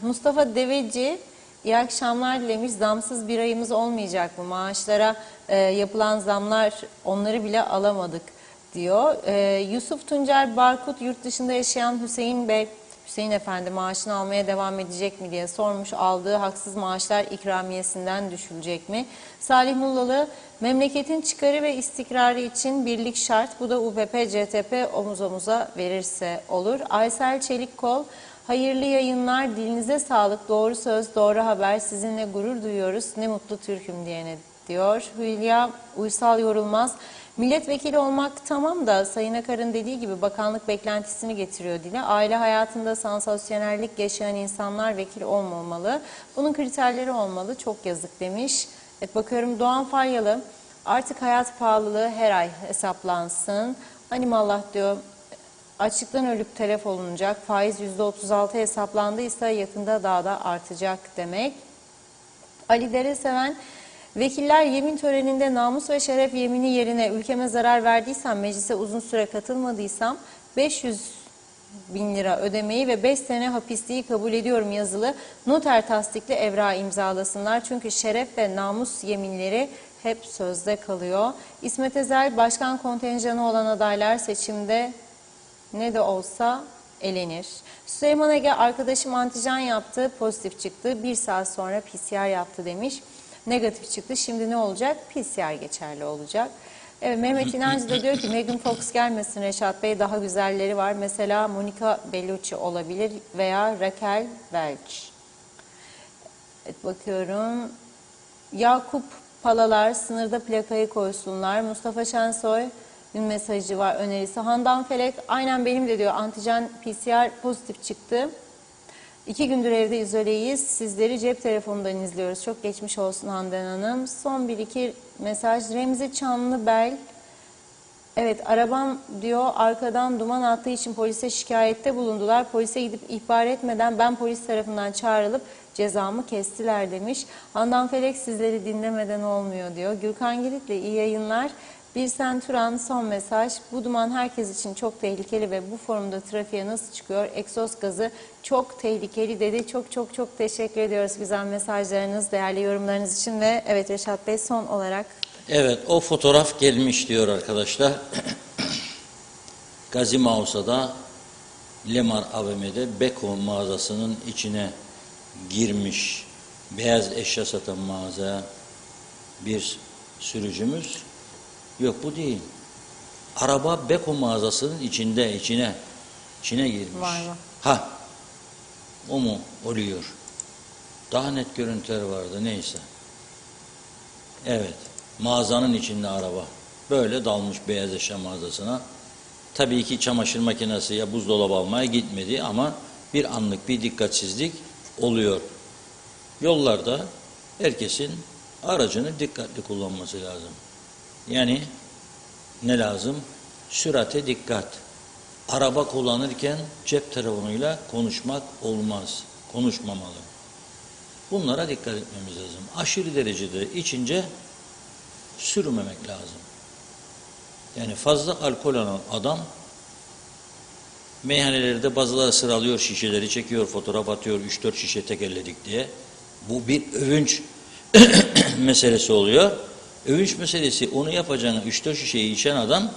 Mustafa Deveci, iyi akşamlar dilemiş. Zamsız bir ayımız olmayacak mı? Maaşlara yapılan zamlar, onları bile alamadık diyor. Yusuf Tuncer Barkut, yurt dışında yaşayan Hüseyin Efendi maaşını almaya devam edecek mi diye sormuş. Aldığı haksız maaşlar ikramiyesinden düşülecek mi? Salih Mullalı, memleketin çıkarı ve istikrarı için birlik şart. Bu da UBP, CTP omuz omuza verirse olur. Aysel Çelikkol, hayırlı yayınlar, dilinize sağlık, doğru söz, doğru haber, sizinle gurur duyuyoruz, ne mutlu Türk'üm diyene diyor. Hülya Uysal Yorulmaz, milletvekili olmak tamam da Sayın Akar'ın dediği gibi bakanlık beklentisini getiriyor dile. Aile hayatında sansasyonellik yaşayan insanlar vekil olmamalı. Bunun kriterleri olmalı, çok yazık demiş. Evet, bakıyorum Doğan Faryalı, artık hayat pahalılığı her ay hesaplansın. Animallah diyor, açlıktan ölüp telef olunacak, faiz %36 hesaplandıysa yakında daha da artacak demek. Ali Dereseven, vekiller yemin töreninde namus ve şeref yemini yerine ülkeme zarar verdiysem, meclise uzun süre katılmadıysam 500.000 lira ödemeyi ve 5 sene hapisliği kabul ediyorum yazılı noter tasdikli evrağı imzalasınlar. Çünkü şeref ve namus yeminleri hep sözde kalıyor. İsmet Ezel, başkan kontenjanı olan adaylar seçimde ne de olsa elenir. Süleyman Ege, arkadaşım antijen yaptı, pozitif çıktı. 1 saat sonra PCR yaptı demiş. Negatif çıktı. Şimdi ne olacak? PCR geçerli olacak. Evet, Mehmet İnancı da diyor ki Megan Fox gelmesin Reşat Bey, daha güzelleri var. Mesela Monica Bellucci olabilir veya Raquel Welch. Evet, bakıyorum. Yakup Palalar, sınırda plakayı koysunlar. Mustafa Şensoy mesajı var, önerisi. Handan Felek, aynen benim de diyor, antijen PCR pozitif çıktı. 2 gündür evde izoleyiz. Sizleri cep telefonundan izliyoruz. Çok geçmiş olsun Handan Hanım. Son 1-2 mesaj. Remzi Çanlıbel. Evet, arabam diyor arkadan duman attığı için polise şikayette bulundular. Polise gidip ihbar etmeden ben polis tarafından çağrılıp cezamı kestiler demiş. Handan Felek, sizleri dinlemeden olmuyor diyor. Gürkan Girit'le iyi yayınlar. Birsen Turan, son mesaj. Bu duman herkes için çok tehlikeli ve bu forumda trafiğe nasıl çıkıyor? Egzoz gazı çok tehlikeli dedi. Çok teşekkür ediyoruz güzel mesajlarınız, değerli yorumlarınız için ve evet Reşat Bey, son olarak. Evet, o fotoğraf gelmiş diyor arkadaşlar. Gazi Mausa'da Lemar AVM'de Beko mağazasının içine girmiş beyaz eşya satan mağazaya bir sürücümüz. Yok, bu değil. Araba Beko mağazasının içine girmiş. Var mı? Ha, o mu oluyor? Daha net görüntüler vardı, neyse. Evet, mağazanın içinde araba. Böyle dalmış beyaz eşya mağazasına. Tabii ki çamaşır makinesi ya buzdolabı almaya gitmedi ama bir anlık bir dikkatsizlik oluyor. Yollarda herkesin aracını dikkatli kullanması lazım. Yani ne lazım? Sürate dikkat. Araba kullanırken cep telefonuyla konuşmak olmaz. Konuşmamalı. Bunlara dikkat etmemiz lazım. Aşırı derecede içince sürmemek lazım. Yani fazla alkol alan adam meyhanelerde bazıları sıralıyor, şişeleri çekiyor, fotoğraf atıyor, 3-4 şişe tekelledik diye. Bu bir övünç meselesi oluyor. Övünç meselesi, onu yapacağına 3-4 şişeyi içen adam,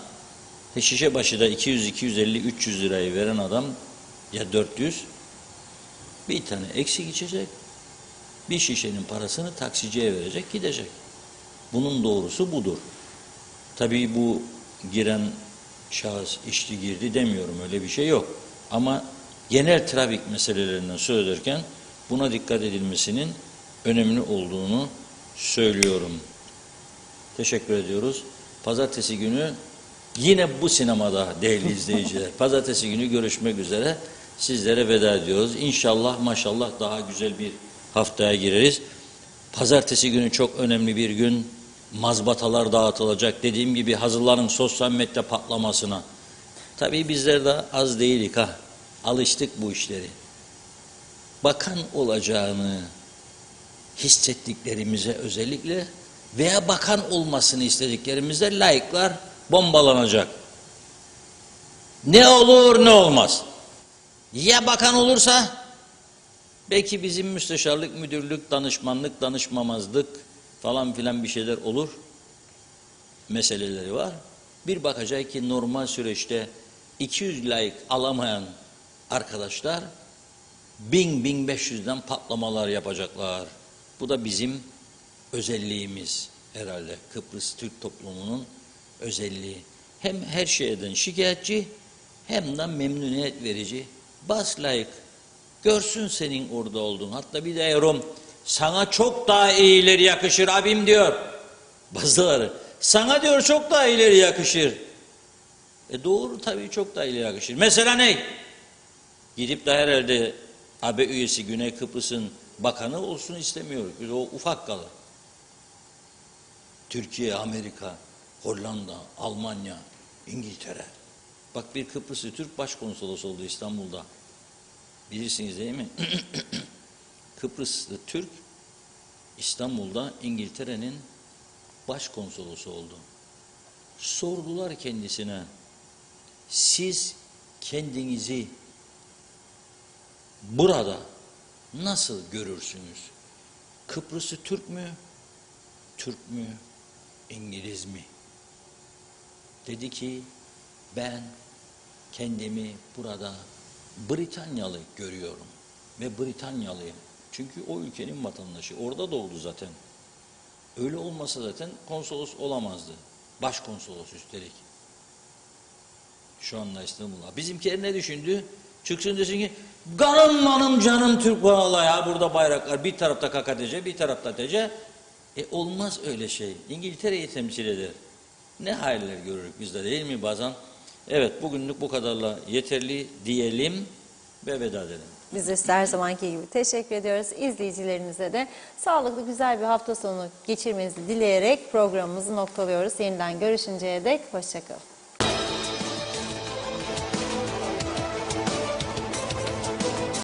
şişe başı da 200, 250, 300 lirayı veren adam ya 400, bir tane eksik içecek, bir şişenin parasını taksiciye verecek, gidecek. Bunun doğrusu budur. Tabii bu giren şahıs içti girdi demiyorum, öyle bir şey yok. Ama genel trafik meselelerinden söz ederken buna dikkat edilmesinin önemli olduğunu söylüyorum. Teşekkür ediyoruz. Pazartesi günü yine bu sinemada değerli izleyiciler. Pazartesi günü görüşmek üzere. Sizlere veda ediyoruz. İnşallah maşallah daha güzel bir haftaya gireriz. Pazartesi günü çok önemli bir gün. Mazbatalar dağıtılacak. Dediğim gibi hazırlanın sosyal medya patlamasına. Tabii bizler de az değilik ha. Alıştık bu işleri. Bakan olacağını hissettiklerimize özellikle veya bakan olmasını istediklerimizde laikler bombalanacak. Ne olur ne olmaz. Ya bakan olursa belki bizim müsteşarlık, müdürlük, danışmanlık, danışmamazlık falan filan bir şeyler olur. Meseleleri var. Bir bakacak ki normal süreçte 200 laik alamayan arkadaşlar 1000-1500'den patlamalar yapacaklar. Bu da bizim özelliğimiz herhalde. Kıbrıs Türk toplumunun özelliği. Hem her şeyden şikayetçi hem de memnuniyet verici. Bas layık. Görsün senin orada olduğunu. Hatta bir de yorum sana çok daha iyileri yakışır abim diyor. Bazıları sana diyor çok daha iyileri yakışır. Doğru tabii çok daha iyileri yakışır. Mesela ne? Gidip de herhalde AB üyesi Güney Kıbrıs'ın bakanı olsun istemiyoruz. Biz o ufak kalır. Türkiye, Amerika, Hollanda, Almanya, İngiltere. Bak bir Kıbrıslı Türk başkonsolosu oldu İstanbul'da. Bilirsiniz değil mi? Kıbrıslı Türk İstanbul'da İngiltere'nin başkonsolosu oldu. Sordular kendisine, siz kendinizi burada nasıl görürsünüz? Kıbrıslı Türk mü? Türk mü? İngiliz mi? Dedi ki ben kendimi burada Britanyalı görüyorum ve Britanyalıyım. Çünkü o ülkenin vatandaşı. Orada doğdu zaten. Öyle olmasa zaten konsolos olamazdı. Başkonsolos üstelik. Şu anda İstanbul'da. Bizimkiler ne düşündü? Çıksın desin ki kanım manım canım Türk vallahi ya burada bayraklar bir tarafta KKTC bir tarafta TC. Olmaz öyle şey. İngiltere'yi temsil eder. Ne haller görürük biz de değil mi bazen? Evet bugünlük bu kadarla yeterli diyelim ve veda edelim. Biz de size her zamanki gibi teşekkür ediyoruz. İzleyicilerimize de sağlıklı güzel bir hafta sonu geçirmenizi dileyerek programımızı noktalıyoruz. Yeniden görüşünceye dek hoşça kalın.